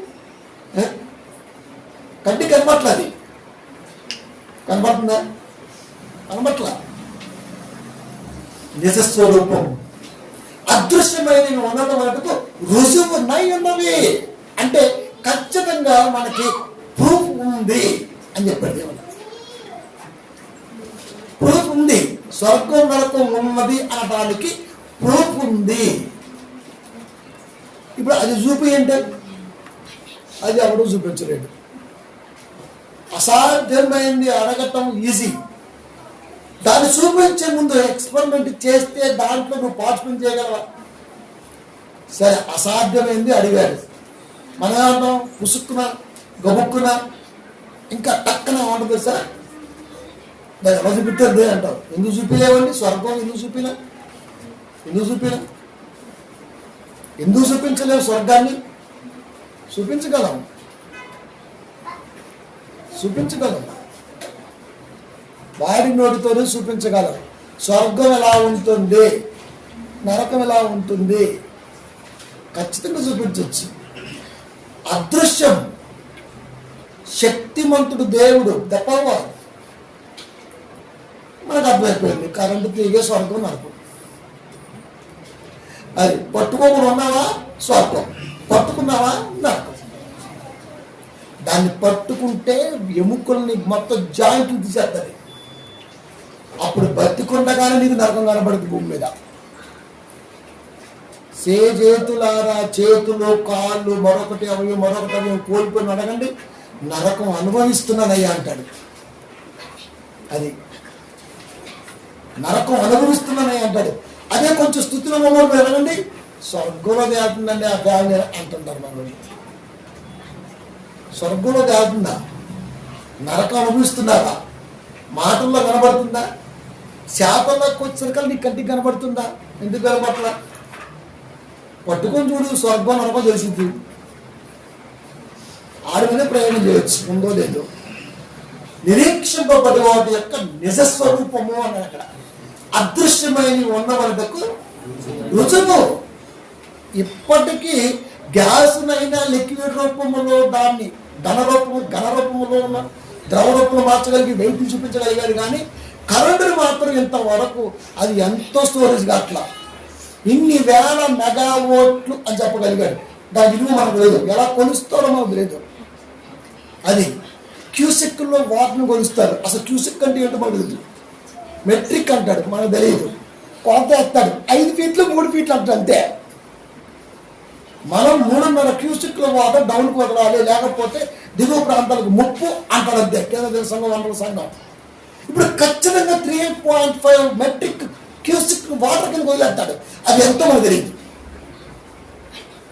Speaker 1: కంటికి కనబట్లా, అది కనబడుతుందా? కనబట్లా. నిజస్వరూపం అదృశ్యమైన ఉండడం వరకు రుజువు నై ఉన్నవి అంటే ఖచ్చితంగా మనకి ప్రూఫ్ ఉంది అని చెప్పాడు దేవుడు. ప్రూఫ్ ఉంది, స్వర్గం నరకం ఉన్నది అనడానికి ప్రూఫ్ ఉంది. ఇప్పుడు అది చూపి ఏంటంటే అది ఎవడో చూపించలేడు. అసాధ్యమైంది అడగటం ఈజీ, దాన్ని చూపించే ముందు ఎక్స్పెరిమెంట్ చేస్తే దాంట్లో నువ్వు పార్టిసిపేట్ చేయగలవా? సరే, అసాధ్యమైంది అడిగాడు, మన అంటాం పుసుక్కున గబుక్కున ఇంకా టక్కన ఉంటుంది సార్, దాన్ని ఎలా చూపిస్తుంది అంటావు. ఎందుకు చూపించలేవండి? స్వర్గం ఎందుకు చూపినా? ఎందుకు చూపించలేవు? స్వర్గాన్ని చూపించగలం. వాడి నోటితోనే చూపించగలం. స్వర్గం ఎలా ఉంటుంది, నరకం ఎలా ఉంటుంది ఖచ్చితంగా చూపించవచ్చు. అదృశ్యం, శక్తిమంతుడు దేవుడు, దప్పవాడు. మనకు అర్థమైపోయింది, కరెంటు తీగే స్వర్గం నరకం. అది పట్టుకోకుండా ఉన్నావా స్వర్గం, పట్టుకున్నావా నరకం. దాన్ని పట్టుకుంటే ఎముకల్ని మొత్తం జాయింట్లు తీసేస్తుంది. అప్పుడు బతికుండగానే నీకు నరకం కనబడుతుంది భూమి మీద. చేతులారా, చేతులు కాళ్ళు మరొకటి అవి కోల్పోయి అడగండి, నరకం అనుభవిస్తున్నానయ్యా అంటాడు. అది నరకం అనుభవిస్తున్నానయ్యా అంటాడు. అదే కొంచెం స్థుతిలో మమ్మల్ని అడగండి, స్వర్గంలో తేలుతుందండి ఆ ఫ్యామిలీ అంటుంటారు. మనల్ని స్వర్గంలో తేలుతుందా? నరకం అనుభవిస్తున్నారా? మాటల్లో కనబడుతుందా? శాపంలోకి వచ్చేసరికి నీ కంటికి కనబడుతుందా? ఎందుకు కనబడట్లా? పట్టుకొని చూడు, స్వర్గం నరకం తెలిసింది. ఆడి మీద ప్రయాణం చేయొచ్చు, ఉందో లేదో. నిరీక్షింపబడి వాటి యొక్క నిజస్వరూపము అని అక్కడ అదృశ్యమైన ఉన్నవాళ్ళకు రుజువు. ఇప్పటికీ గ్యాస్నైనా లిక్విడ్ రూపంలో దాన్ని ఘన రూపంలో ఉన్న ద్రవ రూపంలో మార్చగలిగి వెయిట్ చూపించగలిగారు. కానీ కరెంటుని మాత్రం ఇంతవరకు అది ఎంతో స్టోరేజ్ అట్లా ఇన్ని వేల మెగావోట్లు అని చెప్పగలిగాడు. దాని విలువ మనకు లేదు, ఎలా కొలుస్తారో మనకు లేదు. అది క్యూసెక్లో వాటిని కొలుస్తారు. అసలు క్యూసెక్ అంటే ఏంటో మనకు తెలియదు. మెట్రిక్ అంటాడు, మనకు తెలియదు. కొలత ఎత్తాడు, 5 ఫీట్లు 3 ఫీట్లు అంటాడు అంతే. మనం 3.5 క్యూసెక్ల వాటర్ డౌన్కి వదలాలి, లేకపోతే దిగువ ప్రాంతాలకు ముప్పు అంటాడు అంతే. కేంద్ర జల సంఘం, వనరుల సంఘం. ఇప్పుడు ఖచ్చితంగా 3.5 మెట్రిక్ క్యూసెక్ వాటర్ కింద వదిలేస్తాడు. అది ఎంతో మనకు తెలియదు.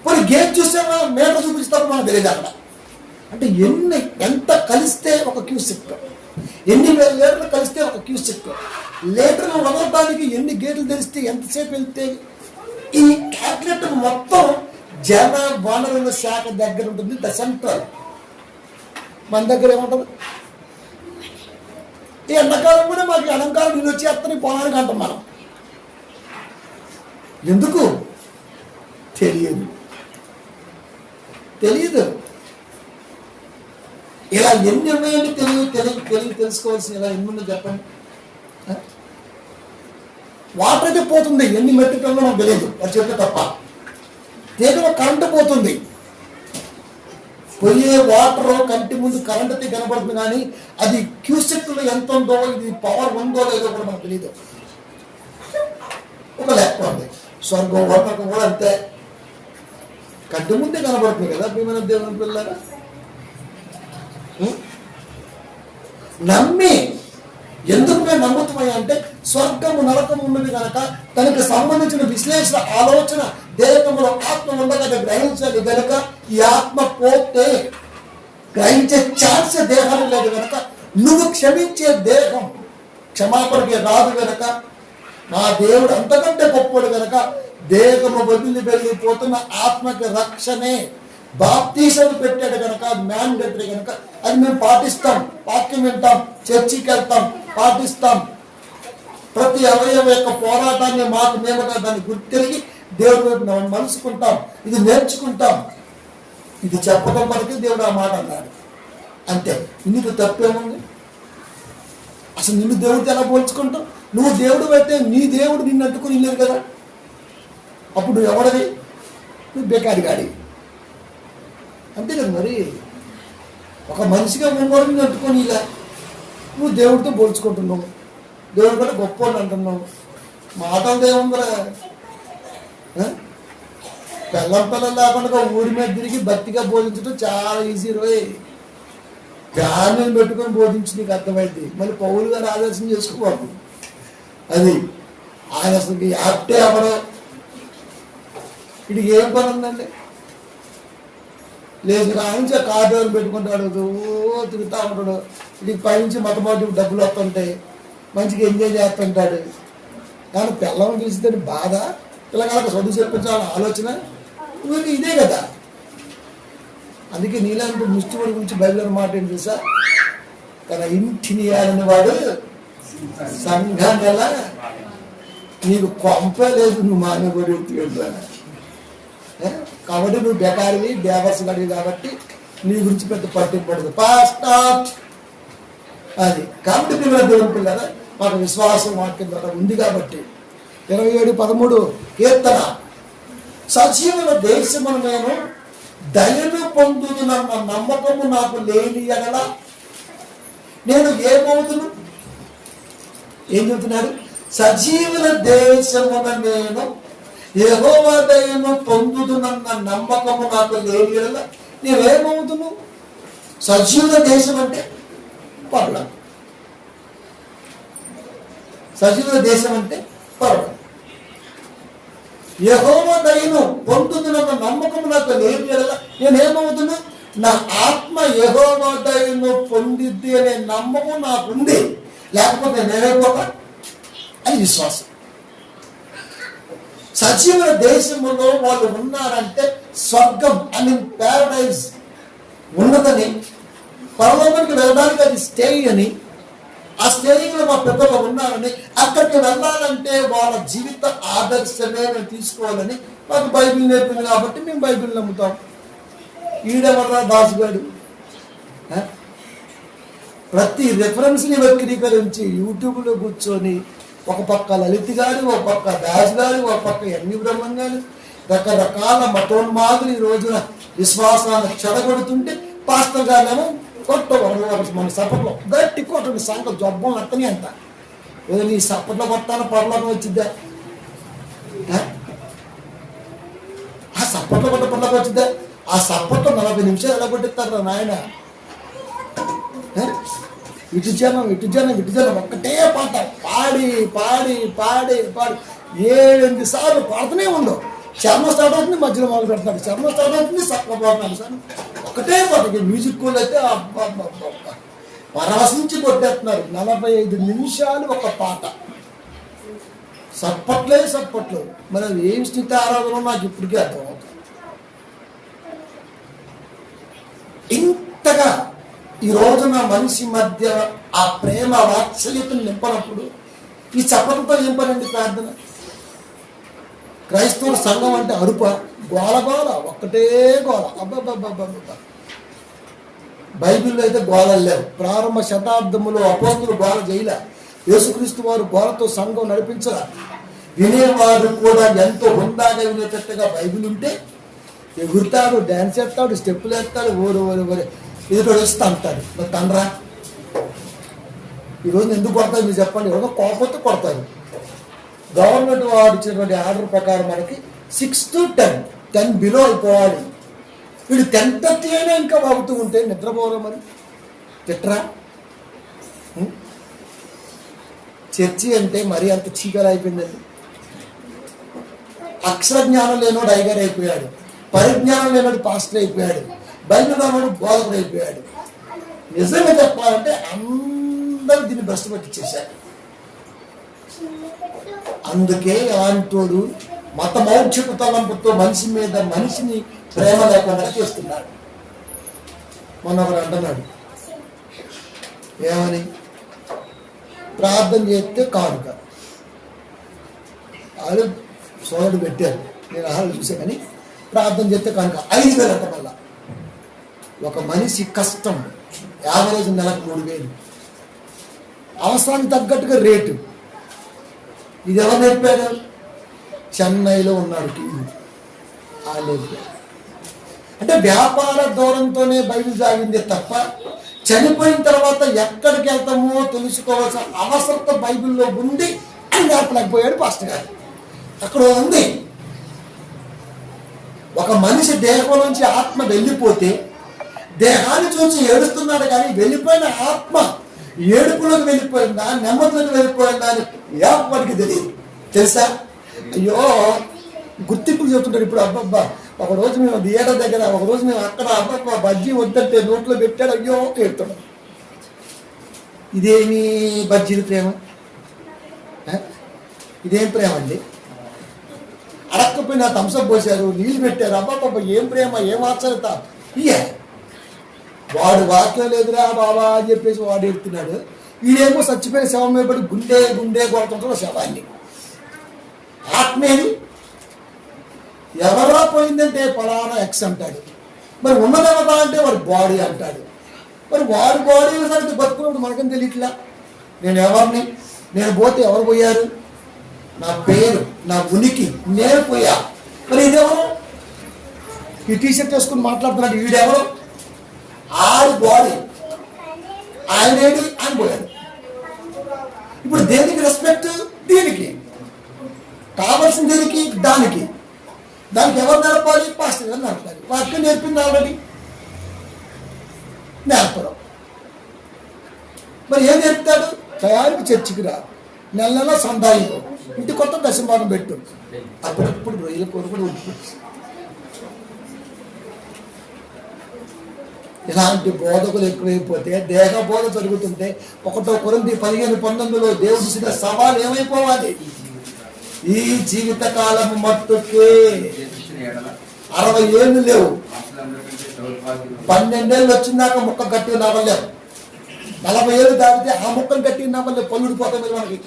Speaker 1: కొన్ని గేట్ చూసామా, మీటర్ చూపిస్తామో మనకు తెలియదు అక్కడ. అంటే ఎంత కలిస్తే ఒక క్యూసెక్, ఎన్ని వేల లీటర్లు కలిస్తే ఒక క్యూసెక్, లీటర్లు వదలడానికి ఎన్ని గేట్లు తెలిస్తే ఎంతసేపు వెళ్తే, ఈ క్యాల్కులేటర్ మొత్తం జల వనరుల శాఖ దగ్గర ఉంటుంది, ద సెంట్రల్. మన దగ్గర ఏముంటుంది? ఈ ఎండాకాలం కూడా మాకు అలంకారం నీళ్ళు వచ్చేస్తని పొలానికి అంటాం మనం. ఎందుకు తెలియదు. ఇలా ఎన్ని ఉన్నాయండి తెలుసుకోవాల్సిన, ఇలా ఎన్ని ఉన్నాయో చెప్పండి. వాటర్ అయితే పోతుంది, ఎన్ని మెట్రిక్ టన్నులో మనకు తెలియదు, అది చెప్తే తప్ప. తీగలో కరెంటు పోతుంది, పోయే వాటర్ కంటి ముందు కరెంట్ అయితే కనబడుతుంది, కానీ అది క్యూసెక్లో ఎంత ఉందో, ఇది పవర్ ఉందో లేదో కూడా మనకు తెలియదు. ఒక లెక్క ఉంది. స్వర్గం వర్ణకం కూడా అంతే, కంటి ముందే కనబడుతుంది కదా. ప్రియమైన దేవుని పిల్లరా, నమ్మి ఎందుకు మేము నమ్ముతున్నాయి అంటే, స్వర్గము నరకం ఉన్నది కనుక దానికి సంబంధించిన విశ్లేషణ, ఆలోచన దేహంలో ఆత్మ ఉండగా గ్రహించాలి కనుక ఈ ఆత్మ పోతే గ్రహించే ఛాన్స్ దేహం లేదు కనుక నువ్వు క్షమించే దేహం క్షమాపణకి రాదు కనుక నా దేవుడు అంతకంటే గొప్పడు కనుక దేహము వదిలి వెళ్ళిపోతున్న ఆత్మకి రక్షణే బాప్తీసం పెట్టాడు కనుక అది మ్యాండేటరీ కనుక అది మేము పాటిస్తాం, వాక్యం వింటాం, చర్చికి వెళ్తాం, పాటిస్తాం. ప్రతి అవయవ యొక్క పోరాటాన్ని మాకు మేముగా దాన్ని గుర్తిరిగి దేవుడి వైపు మలుసుకుంటాం, ఇది నేర్చుకుంటాం. ఇది చెప్పడం వరకు దేవుడు ఆ మాట అన్నాడు అంతే. నీకు తప్పేముంది? అసలు నిన్ను దేవుడితో ఎలా పోల్చుకుంటావు? నువ్వు దేవుడు అయితే నీ దేవుడు నిన్ను అంటుకుని లేదు కదా, అప్పుడు నువ్వు ఎవడవి? నువ్వు బేకారి గాడి అంతే కదా. మరి ఒక మనిషిగా ఉన్నవాడు నిన్ను అంటుకొని ఇలా నువ్వు దేవుడితో పోల్చుకుంటున్నావు, దేవుడు కూడా గొప్ప అంటున్నావు. మాటలు దేవుందిరా. పిల్లలు లేకుండా ఊరి మీద తిరిగి భక్తిగా బోధించడం చాలా ఈజీ రోయ్. ఫ్యామిలీని పెట్టుకొని బోధించి నీకు అర్థమైంది. మళ్ళీ పౌలు గారు ఆదర్శం చేసుకోవాలి. అది ఆయన అసలు యాక్టే అవ్వడం. వీడికి ఏం పని ఉందండి? లేదు ఆయన కార్డు పెట్టుకుంటాడు, తిరుగుతూ ఉంటాడు. వీడికి పైనుంచి మొట్టమొదటి డబ్బులు వస్తుంటాయి, మంచిగా ఎంజాయ్ చేస్తుంటాడు. కానీ పిల్లలను చూస్తే బాధ, పిల్లగాళ్ళకి చదువు చెప్పించాలని ఆలోచన ఇదే కదా. అందుకే నీలాంటి ముష్టివాడి గురించి బైబిల్ మాట ఏంటి తెలుసా? తన ఇంటిని ఇయ్యాలని వాడు సంఘం ఎలా నీకు కొంప లేదు, నువ్వు మానవుడు ఎత్తుకెళ్తాను. కాబట్టి నువ్వు బెకారివి, దేవర్స్ గడివి కాబట్టి నీ గురించి పెద్ద పట్టింపడదు. పాస్టాట్ అది. కాబట్టి మీరు దేవుని పిల్లరా, మాకు విశ్వాసం వాక్యం ద్వారా ఉంది కాబట్టి 27:13 కీర్తన, సజీవుల దేశమును నేను దయను పొందుతున్న నమ్మకము నాకు లేని ఎడల నేను ఏమవుతును? ఏం చెబుతున్నాడు? సజీవుల దేశమున నేను యెహోవా దయను పొందుతున్న నమ్మకము నాకు లేని ఎడల నేనేమవుతును? సజీవుల దేశం అంటే పర్లేదు. సజీవుల దేశం అంటే పర్లేదు. యెహోవా దయను పొందుతున్న నమ్మకము నాకు లేని ఎడల నేనేమవుతున్నా? నా ఆత్మ యెహోవా దయను పొందిద్ది అనే నమ్మకం నాకుంది, లేకపోతే నేనేమవుతా అని విశ్వాసం. సజీవుల దేశంలో వాళ్ళు ఉన్నారంటే స్వర్గం అని, ప్యారడైజ్ ఉన్నదని, పరలోకానికి వెళ్ళడానికి అది స్టే అని, ఆ స్టేజింగ్లో మా పెద్దలు ఉన్నారని, అక్కడికి వెళ్ళాలంటే వాళ్ళ జీవిత ఆదర్శమే మేము తీసుకోవాలని మాకు బైబిల్ నేర్పింది కాబట్టి మేము బైబిల్ నమ్ముతాం. ఈడెవర్రా దాసుగాడు ప్రతి రెఫరెన్స్ని వక్రీకరించి యూట్యూబ్లో కూర్చొని ఒక పక్క లలిత్ గారు, ఒక పక్క దాస్ గారు, ఒక పక్క ఎన్ని బ్రహ్మం గారు, రకరకాల మతోన్మాదులు ఈ రోజున విశ్వాసాన్ని చెడగొడుతుంటే పాస్టర్ గారేమో మన సప్పట్లో గట్టి కొట్టండి, సంఖ్య జబ్బం అట్టని అంట. నీ సప్పట్లో కొట్టాను పర్లోకం వచ్చిద్దా? ఆ సప్పట్లో కొట్ట పర్లోకం వచ్చిద్దా? ఆ సప్పట్లో 40 నిమిషాలు ఎలా కొట్టిస్తారు నాయన. ఇటు జనం ఒక్కటే పాట పాడి పాడి పాడి పాడి 7-8 సార్లు పాడుతూనే ఉండవు. చర్మం స్టార్ట్ అవుతుంది, మధ్యలో మొదలు పెడతాడు, చర్మం స్టార్ట్ అవుతుంది, సప్ప పోతున్నాడు సార్. ఒకటే పాటకి మ్యూజిక్ కూల్ అయితే పరవశించి కొట్టేస్తున్నారు. 45 నిమిషాలు ఒక పాట, సప్పట్లు. మరి అది ఏం స్థితి ఆరాధన నాకు ఇప్పటికీ అర్థమవుతుంది. ఇంతగా ఈ రోజున మనిషి మధ్య ఆ ప్రేమ వాత్సల్యతను నింపనప్పుడు ఈ చప్పట్లతో ఏం పనండి ప్రార్థన? క్రైస్తవుల సంఘం అంటే అరుప, గోల, ఒక్కటే గోల. అబ్బబ్బబ్బబ్బబ్బ. బైబిల్లో అయితే గోళలు లేవు. ప్రారంభ శతాబ్దములో అపోస్తులు గోల చేయలే. యేసుక్రీస్తు వారు గోలతో సంఘం నడిపించరా. వినేవారు కూడా ఎంతో హుందాగా వినేటట్టుగా బైబిల్ ఉంటే ఎగురుతాడు, డ్యాన్స్ చేస్తాడు, స్టెప్పులు వేస్తాడు, ఓరు ఎదుటోడు వస్తే అంటాడు. మరి తండ్రా ఈరోజు ఎందుకు కొడతారు మీరు చెప్పండి? ఎవరో కోపంతో కొడతారు. గవర్నమెంట్ వారు ఇచ్చినటువంటి ఆర్డర్ ప్రకారం మనకి 6 to 10 బిలో అయిపోవాలి. వీడు 10:30 అయినా ఇంకా వాగుతూ ఉంటే నిద్రపోవడం మరి తిట్రా. చర్చి అంటే మరీ అంత చీకలు అయిపోయిందండి. అక్షర జ్ఞానం లేనోడు అయ్యగారు అయిపోయాడు, పరిజ్ఞానం లేనోడు పాస్టర్ అయిపోయాడు, బైబిల్ రానోడు బోధకుడు అయిపోయాడు. నిజంగా చెప్పాలంటే అందరూ దీన్ని భ్రష్టు పట్టించేశారు. అందుకే అలాంటోడు మత మౌఢ్యపు తలంపుతో మనిషి మీద మనిషిని ప్రేమ లేకుండా చేస్తున్నాడు. మొన్న ఒకడు అంటున్నాడు, ఏమని? ప్రార్థన చేస్తే కానుక. వాళ్ళు సోదరుడు పెట్టారు, నేను ఆహారం చూసాను, కానీ ప్రార్థన చేస్తే కానుక 5,000 అంట. మళ్ళా ఒక మనిషి కష్టం యావరేజ్ నెలకు 3,000, అవసరానికి తగ్గట్టుగా రేటు. ఇది ఎవరు నేర్పారు? చెన్నైలో ఉన్నాడు టీవీ అంటే వ్యాపార దూరంతోనే బైబిల్ సాగిందే తప్ప చనిపోయిన తర్వాత ఎక్కడికి వెళ్తామో తెలుసుకోవాల్సిన అవసరత బైబిల్లో ఉంది అని నేర్పలేకపోయాడు పాస్టర్ గారు. అక్కడ ఉంది, ఒక మనిషి దేహం నుంచి ఆత్మ వెళ్ళిపోతే దేహాన్ని చూసి ఏడుస్తున్నాడు, కానీ వెళ్ళిపోయిన ఆత్మ ఏడుపులోకి వెళ్ళిపోయిందా నెమ్మదిలోకి వెళ్ళిపోయిందా అని ఎప్పటికీ తెలియదు. తెలుసా? అయ్యో గుర్తింపులు చెప్తుంటారు. ఇప్పుడు అబ్బబ్బా ఒకరోజు మేము థియేటర్ దగ్గర, ఒకరోజు మేము అక్కడ, అబ్బబ్బా బజ్జీ వద్దంటే నోట్లో పెట్టాడు, అయ్యో ఏడుతున్నాం. ఇదేమి బజ్జీల ప్రేమ? ఇదేం ప్రేమ అండి? అడక్కపోయినా థమ్సప్ పోసారు, నీళ్ళు పెట్టారు, అబ్బాబ్బా ఏం ప్రేమ, ఏం ఆశ్చర్యత. ఇయే వాడు వాక్యం లేదురా బాబా అని చెప్పేసి వాడు ఎడుతున్నాడు. వీడేమో చచ్చిపోయిన శవం మీద పడి గుండె గుండె కొడుతుంటాడు శవాన్ని. ఆత్మేది ఎవరా పోయిందంటే పలానా ఎక్స్ అంటాడు, మరి ఉన్నదెవరా అంటే వాడి బాడీ అంటాడు. మరి వాడి బాడీ సంగతి బతుకున్నప్పుడు మనకేం తెలియట్లా. నేను ఎవరిని? నేను పోతే ఎవరు పోయారు? నా పేరు, నా ఉనికి, నేను పోయా. మరి ఇదెవరు? ఈ టీషర్ట్ వేసుకుని మాట్లాడుతున్నాడు, వీడెవరు? ఆడి బాడీ, ఆయనేది ఆయన పోయాడు. ఇప్పుడు దేనికి రెస్పెక్ట్? దీనికి కావాల్సిన దేనికి? దానికి. దానికి ఎవరు నేర్పాలి? పాస్టర్ గారు నేర్పాలి. వాక్యం నేర్పింది ఆల్రెడీ, నేర్పడం. మరి ఏం నేర్పుతాడు? తయారీకి చర్చికి రా, నెల నెల సందాయికో, ఇంటి కొత్త దశమానం పెట్టు, అప్పుడప్పుడు రొయ్యల కొనుక్కుని ఉండిపోతుంది. ఇలాంటి బోధకులు ఎక్కువైపోతే, దేహ బోధ జరుగుతుంటే 1 కొరింథీ 15:19 దేవుడు ఇచ్చిన సవాల్ ఏమైపోవాలి? ఈ జీవిత కాలం మట్టుకే 60 ఏళ్ళు లేవు, 12 ఏళ్ళు వచ్చిందాక ముక్క గట్టి నవ్వలేవు, 40 ఏళ్ళు దాటితే ఆ ముక్కను గట్టి నవ్వలేవు, పళ్ళుడిపోతాం మీరు మనకి.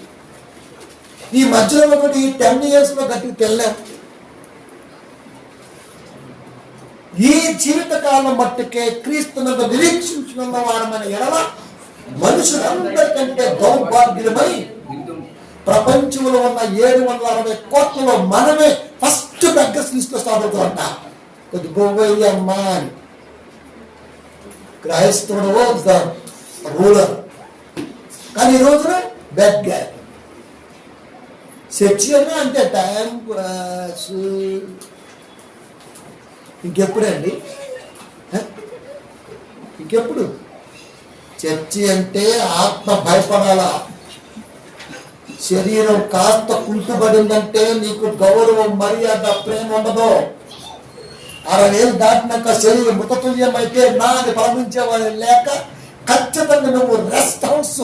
Speaker 1: ఈ మధ్యలో ఒకటి 10 years లో గట్టి తెల్లాం. ఈ జీవిత కాలం మట్టుకే క్రీస్తునందు నిరీక్షించుకున్న వారమైన ఎడల మనుషులందరికంటే దౌర్భాగ్యులమై ప్రపంచంలో ఉన్న 760 కోట్లలో మనమే ఫస్ట్ బెగ్గర్స్ లిస్ట్ లో స్టార్ట్ అవుతామంట. కొద్ది గోవయ్యమ్మ అని క్రైస్తవుడు రూలర్, కానీ ఈ రోజున బెగ్గర్. చర్చి అన్నా అంతే, టైం పాస్. ఇంకెప్పుడండి? ఇంకెప్పుడు? చర్చి అంటే ఆత్మ భయపడాలా. శరీరం కాస్త కుంటుబడిందంటే నీకు గౌరవం, మర్యాద, ప్రేమ ఉండదు. 60 ఏళ్ళు దాటినాక శరీరం మృతతుల్యం అయితే నా అని ప్రార్థించేవాడు లేక ఖచ్చితంగా నువ్వు రెస్ట్ హౌస్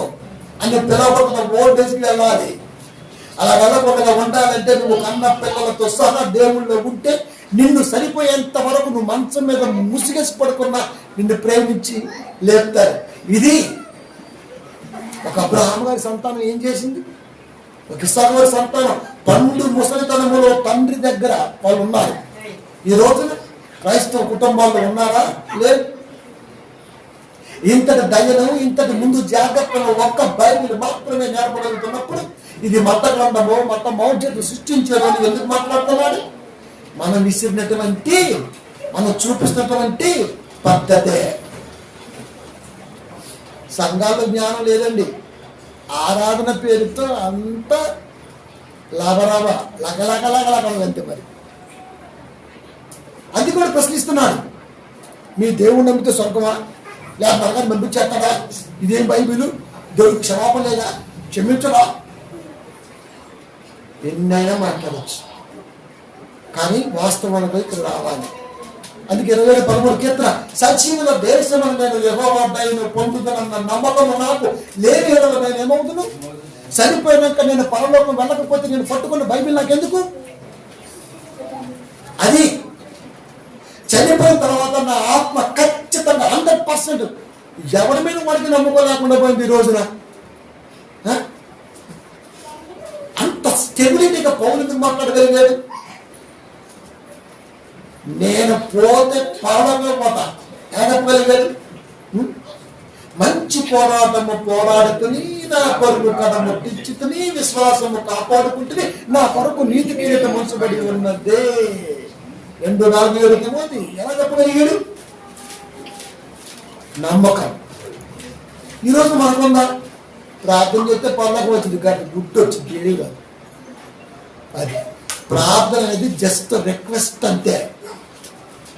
Speaker 1: అని పిలవబడిన ఓల్డ్ ఏజ్కి వెళ్ళాలి. అలా వెళ్ళకుండా ఉండాలంటే నువ్వు కన్న పిల్లలతో సహా దేవుళ్ళో ఉంటే నిన్ను సరిపోయేంత వరకు నువ్వు మంచం మీద ముసిగేసి పడుకున్నా నిన్ను ప్రేమించి లేపుతారు. ఇది ఒక అబ్రహాం గారి సంతానం ఏం చేసింది? ఒక ఇస్సాకు గారి సంతానం పండు ముసలితనములో తండ్రి దగ్గర వాళ్ళు ఉన్నారు. ఈ రోజున క్రైస్తవ కుటుంబాల్లో ఉన్నారా? లేదు. ఇంతటి దయను, ఇంతటి ముందు జాగ్రత్తలు ఒక్క బైబిల్ మాత్రమే నేర్పగలుగుతున్నప్పుడు ఇది మత గ్రంథము, మత మౌఢ్యత సృష్టించేదని ఎందుకు మాట్లాడుతున్నాడు? మనం విసిరినటువంటి, మనం చూపిస్తున్నటువంటి పద్ధతే. సంఘాల జ్ఞానం లేదండి. ఆరాధన పేరుతో అంత లాభరాభ లగలగలగలగల అంతే. మరి అది కూడా ప్రశ్నిస్తున్నాడు. మీ దేవుడు నమ్మితే స్వర్గమా, లేక నరకాన్ని పంపించేస్తాడా? ఇదేం బైబిలు? దేవుడికి క్షమాపణ లేదా? క్షమించడా? ఎన్నైనా మాట్లాడచ్చు. కానీ వాస్తవానికి ఇక్కడ రావాలి. అందుకే 27:13 కీర్తన, సజీవుల దేశం నేను యెహోవా దయను పొందుతానన్న నమ్మకం నాకు లేని ఎడల నేను ఏమవుతును? చనిపోయినాక నేను పరలోకం వెళ్ళకపోతే నేను పట్టుకున్న బైబిల్ నాకెందుకు? అది చనిపోయిన తర్వాత నా ఆత్మ ఖచ్చితంగా 100% ఎవరి మీద వాడికి నమ్ముకోలేకుండా పోయింది ఈ రోజున. అంత స్టెబిలిటీగా పౌరులు మాట్లాడగలిగాడు. నేను పోతే పరలోకమే పోతా ఏడగలిగాడు. మంచి పోరాటము పోరాడుకుని నా కొరకు కడము తెచ్చుకుని విశ్వాసము కాపాడుకుంటుని నా కొరకు నీతి కిరీటం ఉంచబడి ఉన్నదే. 2:4 తిమోతి ఎలా చెప్పగలిగాడు? నమ్మకం. ఈరోజు మనకున్నా ప్రార్థన చేస్తే పర్లకు వచ్చింది కాబట్టి గుర్తు వచ్చింది తెలియదు. అది ప్రార్థన అనేది జస్ట్ రిక్వెస్ట్ అంతే.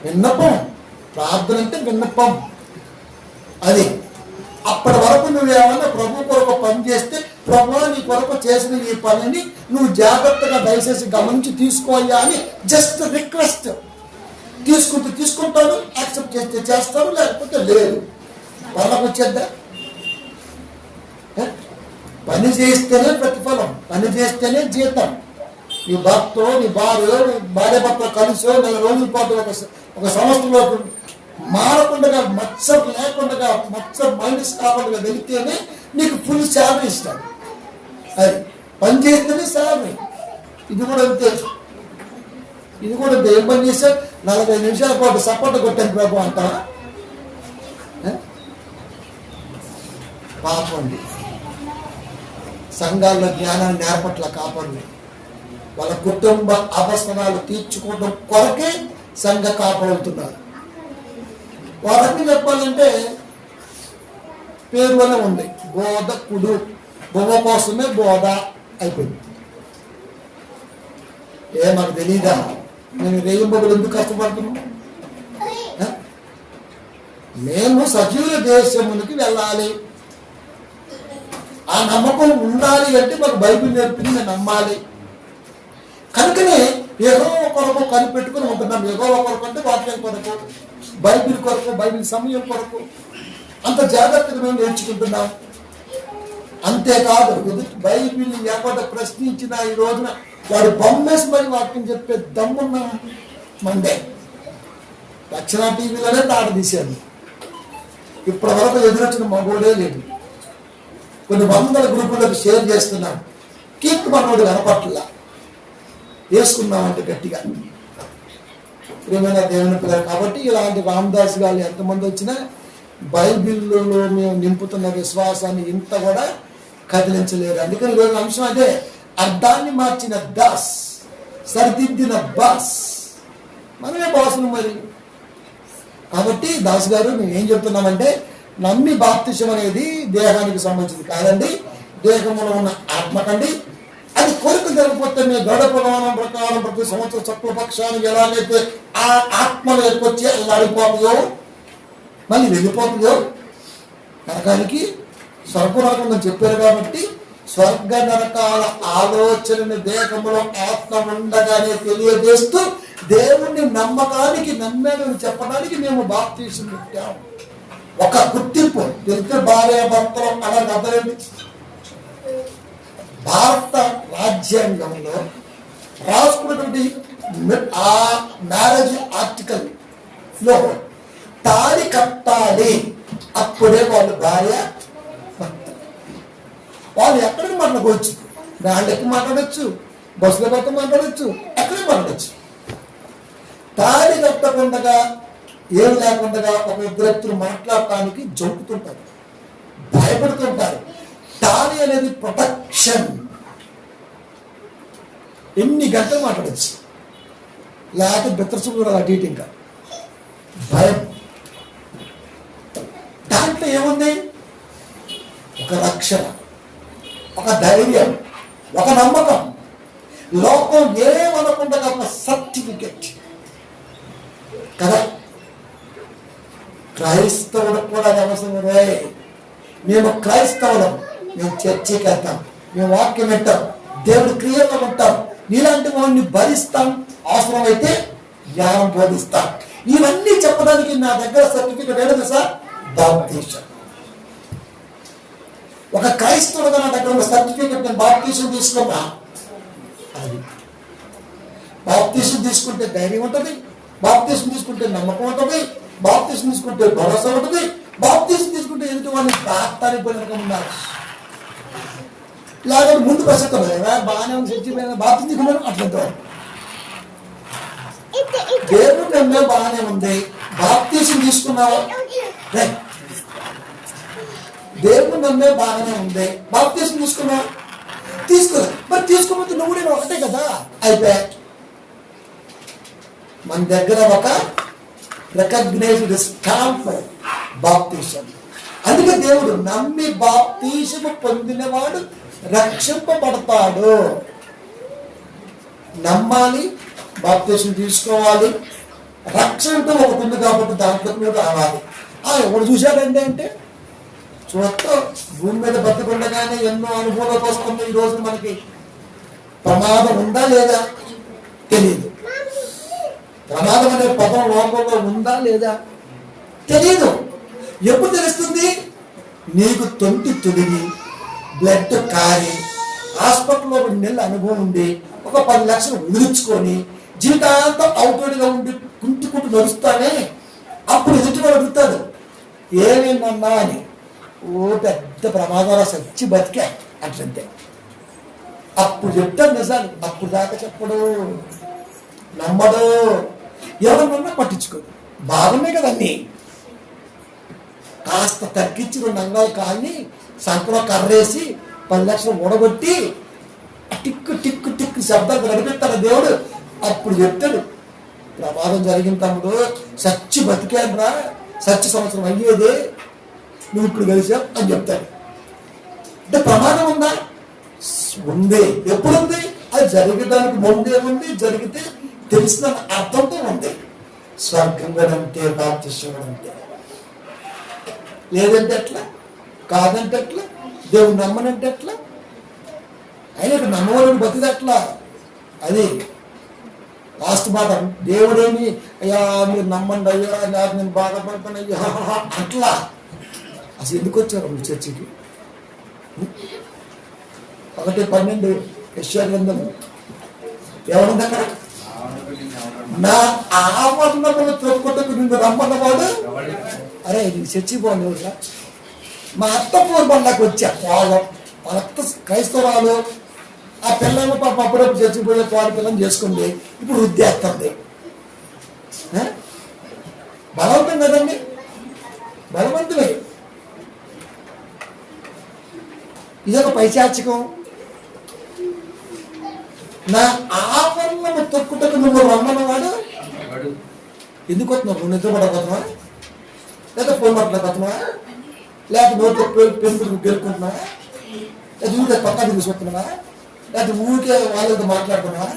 Speaker 1: విన్నపం. ప్రార్థన అంటే విన్నపం. అది అప్పటి వరకు నువ్వేమన్నా ప్రభు కొరకు పని చేస్తే, ప్రభు నీ కొరకు చేసిన ఈ పనిని నువ్వు జాగ్రత్తగా దయచేసి గమనించి తీసుకోయ్యా అని జస్ట్ రిక్వెస్ట్. తీసుకుంటాడు, యాక్సెప్ట్ చేస్తే చేస్తాడు, లేకపోతే లేదు. వాళ్ళకు వచ్చేద్దా? పని చేస్తేనే ప్రతిఫలం, పని చేస్తేనే జీతం. నీ భర్త, నీ భార్య భర్త కలిసో 4 రోజుల పాటు ఒక సంవత్సరంలో మారకుండా, మత్సర్ లేకుండా, మత్సర్ మైనస్ కాకుండా వెళితేనే నీకు ఫుల్ శాలరీ ఇస్తాడు. అది పని చేస్తేనే శాలరీ. ఇది కూడా అంతే. ఏం పని చేశాడు? 45 నిమిషాల పాటు సపోర్ట్ కొట్టాను ప్రభు అంటావా? పాపండి. సంఘాల్లో జ్ఞానాన్ని నేర్పట్ల కాపాడు. వాళ్ళ కుటుంబ అవసరాలు తీర్చుకోవడం కొరకే సంఘ కాపాడుతున్నారు. వారన్నీ చెప్పాలంటే పేరు వల్ల ఉంది. బోధకుడు, బొమ్మ కోసమే బోధ అయిపోయింది. మాకు తెలీదా? నేను రేయింబగులు ఎందుకు కష్టపడుతున్నాను? మేము సజీవుల దేశమునికి వెళ్ళాలి. ఆ నమ్మకం ఉండాలి అంటే మాకు బైబిల్ నేర్పింది మేము నమ్మాలి. కనుకనే యెహోవా కొరకు కనిపెట్టుకుని ఉంటున్నాం. యెహోవా కొరకు అంటే వాక్యం కొరకు, బైబిల్ కొరకు, బైబిల్ సమయం కొరకు అంత జాగ్రత్తగా మేము నేర్చుకుంటున్నాం. అంతేకాదు బైబిల్ ఎవడ ప్రశ్నించిన ఈ రోజున వాడు బొమ్మేసి మరి వాక్యం చెప్పే దమ్మున్న మందే. రక్షణ టీవీలోనే తాట తీశాను. ఇప్పటి వరకు ఎదురొచ్చిన మగోడే లేదు. కొన్ని 100 గ్రూపులకు షేర్ చేస్తున్నాం. కీర్తి మనోడు కనపట్ల వేసుకున్నామంటే గట్టిగా. ప్రియమైన దేవుని పిల్లలు కాబట్టి ఇలాంటి రామదాస్ గారు ఎంతమంది వచ్చినా బైబిల్లో మేము నింపుతున్న విశ్వాసాన్ని ఇంత కూడా కదిలించలేరు. అందుకని ఈరోజు అంశం అదే, అర్థాన్ని మార్చిన దాస్, సరిదిద్దిన బాస్. మనమే బాసులు మరి. కాబట్టి దాస్ గారు మేము ఏం చెప్తున్నామంటే, నమ్మి బాప్తిసం అనేది దేహానికి సంబంధించింది కాదండి, దేహంలో ఉన్న ఆత్మకండి. అది కోరిక జరిగిపోతే మీ గడ ప్రమాణం ప్రకారం ప్రతి సంవత్సరం చక్కువ పక్షానికి ఎలాగైతే ఆ ఆత్మలు ఎదుకొచ్చి అల్లాడిపోతుందో మళ్ళీ వెళ్ళిపోతుందో నరకానికి స్వర్గరాకుందని చెప్పారు. కాబట్టి స్వర్గ నరకాల ఆలోచనని దేహంలో ఆత్మ ఉండగానే తెలియజేస్తూ దేవుణ్ణి నమ్మకానికి, నమ్మాడని చెప్పడానికి మేము బాప్తిసం పెట్టాము. ఒక గుర్తింపు తెలిసిన భార్య భర్తలు అలా అదరండి. భారత రాజ్యాంగంలో రాసుకున్నటువంటి ఆ మ్యారేజ్ ఆర్టికల్ లో తాళి కట్టాలి, అప్పుడే వాళ్ళు భార్య భర్త. వాళ్ళు ఎక్కడికి మాట్లాడుకోవచ్చు, బ్యాండ్కి మాట్లాడచ్చు, బస్సులో పోతే మాట్లాడచ్చు, ఎక్కడికి మాట్లాడచ్చు. తాళి కట్టకుండా ఏం లేకుండా ఒక ఇద్దరు మాట్లాడటానికి జంపుతుంటారు, భయపడుతుంటారు. తాళి అనేది ప్రొటెక్షన్. ఎన్ని గంటలు మాట్లాడచ్చు, లేకపోతే బెత్తర్సు కూడా అటు ఇటు. ఇంకా భయం. దాంట్లో ఏముంది? ఒక రక్షణ, ఒక ధైర్యం, ఒక నమ్మకం. లోకం ఏమనకుండా ఒక సర్టిఫికెట్ కదా. క్రైస్తవులకు కూడా అది అవసరం. మేము క్రైస్తవులం, మేము చర్చికి వెళ్తాం, మేము వాక్యం వింటాం, దేవుడి క్రియలో ఉంటాం, నీలాంటి వాడిని భరిస్తాం, అవసరమైతే జ్ఞానం బోధిస్తాం. ఇవన్నీ చెప్పడానికి నా దగ్గర సర్టిఫికెట్ ఏదో సార్, బాప్తీసం. ఒక క్రైస్తవుడుగా నా దగ్గర ఉన్న సర్టిఫికెట్, నేను బాప్తీసం తీసుకున్నా. అది బాప్తీసం తీసుకుంటే ధైర్యం ఉంటుంది, బాప్తీసం తీసుకుంటే నమ్మకం ఉంటుంది, బాప్తీసం తీసుకుంటే భరోసా ఉంటుంది, బాప్తీసం తీసుకుంటే ఎదుటి వాడిని దాటానికి పోయినట్టున్నారు. లేకపోతే ముందు ప్రసక్తం బాగానే ఉంది, చచ్చిపోయిన బాప్తీసం తీసుకున్నాను అట్లా. దేవుడు నమ్మే బాగానే ఉంది, బాప్తీసం తీసుకున్నావా? దేవుడు నమ్మే బాగానే ఉంది, బాప్తీసం తీసుకున్నావా? తీసుకోలేదు. మరి తీసుకోకపోతే నువ్వు నేను ఒకటే కదా, అయిపోయా. మన దగ్గర ఒక రికగ్నైజ్డ్ స్టాంప్ బాప్తీసం. అందుకే దేవుడు నమ్మి బాప్తీసము పొందినవాడు రక్షింపబడతాడు. నమ్మాలి, బాప్తీసం తీసుకోవాలి, రక్షణ ఒకటి ఉంది కాబట్టి దాంట్లో కూడా రావాలి. ఎవడు చూశాడండి అంటే చూడతో భూమి మీద బతికుండగానే ఎన్నో అనుభవాలకు వస్తుంది. ఈ రోజు మనకి ప్రమాదం ఉందా లేదా తెలియదు. ప్రమాదం అనే పదం లోకంలో ఉందా లేదా తెలియదు. ఎప్పుడు తెలుస్తుంది? నీకు తొంటి తొడిగి బ్లడ్ కారి హాస్పిటల్లో 2 నెలల అనుభవం ఉండి ఒక 10 లక్షలు వదిలించుకొని జీవితాంతం అవుట్వర్డ్గా ఉండి కుంటుకుంటూ నడుస్తానే అప్పుడు ఎదుటివాడు అడుగుతాడు ఏమేమన్నా అని. ఓ పెద్ద ప్రమాదాలు సచ్చి బతికా అట్లంతే. అప్పుడు చెప్తాడు నిజాలు. అప్పుడు దాకా చెప్పడు, నమ్మడు, ఎవరన్నా పట్టించుకోడు. బాగున్నాయి కదా అన్నీ. కాస్త తగ్గించి 2 అంగాలు కాల్ని సంకలో కర్రేసి 10 లక్షలు ఊడగొట్టి టిక్కు టిక్కు టిక్కు శబ్దాలు నడిపిస్తాడు దేవుడు. అప్పుడు చెప్తాడు ప్రమాదం జరిగిన తమ్ముడు, సచ్చి బతికాను రా, సచ్చి సంవత్సరం అయ్యేదే, నువ్వు ఇప్పుడు కలిసావు అని చెప్తాడు. అంటే ప్రమాదం ఉందా? ఉంది. ఎప్పుడుంది? అది జరగడానికి ముందే ఉంది, జరిగితే తెలిసిన అర్థంతో ఉంది. స్వర్గం కూడా అంతే, బాప్తిసం కూడా అంతే. లేదంటే ఎట్లా, కాదంటే ఎట్లా, దేవుడు నమ్మనంటే ఎట్లా, ఆయన నమ్మవాడు బతిదట్లా. అది లాస్ట్ మాట. దేవుడేమి అయ్యా మీరు నమ్మండి అయ్యా, నాకు నేను బాధపడతాను అయ్యా అట్లా. అసలు ఎందుకు వచ్చారు మీరు చర్చికి? 1:12 యెషయా గ్రంథం ఏమనుంది అక్కడ? నా ఆవరణములు తొక్కుటకు నిన్ను రమ్మన్నవాడు. అరే నీకు చర్చికి పోను. మా అత్త పూర్బండాకి వచ్చా పోలం. వాళ్ళ అత్త క్రైస్తవాలు. ఆ పిల్లలు పాప అప్పుడప్పుడు చచ్చిపోయే పాలు పిల్లలు చేసుకుంది. ఇప్పుడు వృద్ధేస్తుంది. బలవంతం కదండి, బలవంతమే. ఇదొక పైశాచికం. నా ఆవరణము తొక్కుటకు నువ్వు రమ్మన్నవాడు. ఎందుకు వస్తున్నావు? నువ్వు నిద్రపడబోతున్నావా, లేదా ఫోన్ మాట్లాడబోతున్నావా, లేకపోతే నోట్లో పెరుగుడు గెలుకుంటున్నావా, లేదా ఊరికే పక్కన తీసుకొస్తున్నావా, లేకపోతే ఊరికే వాళ్ళతో మాట్లాడుతున్నావా,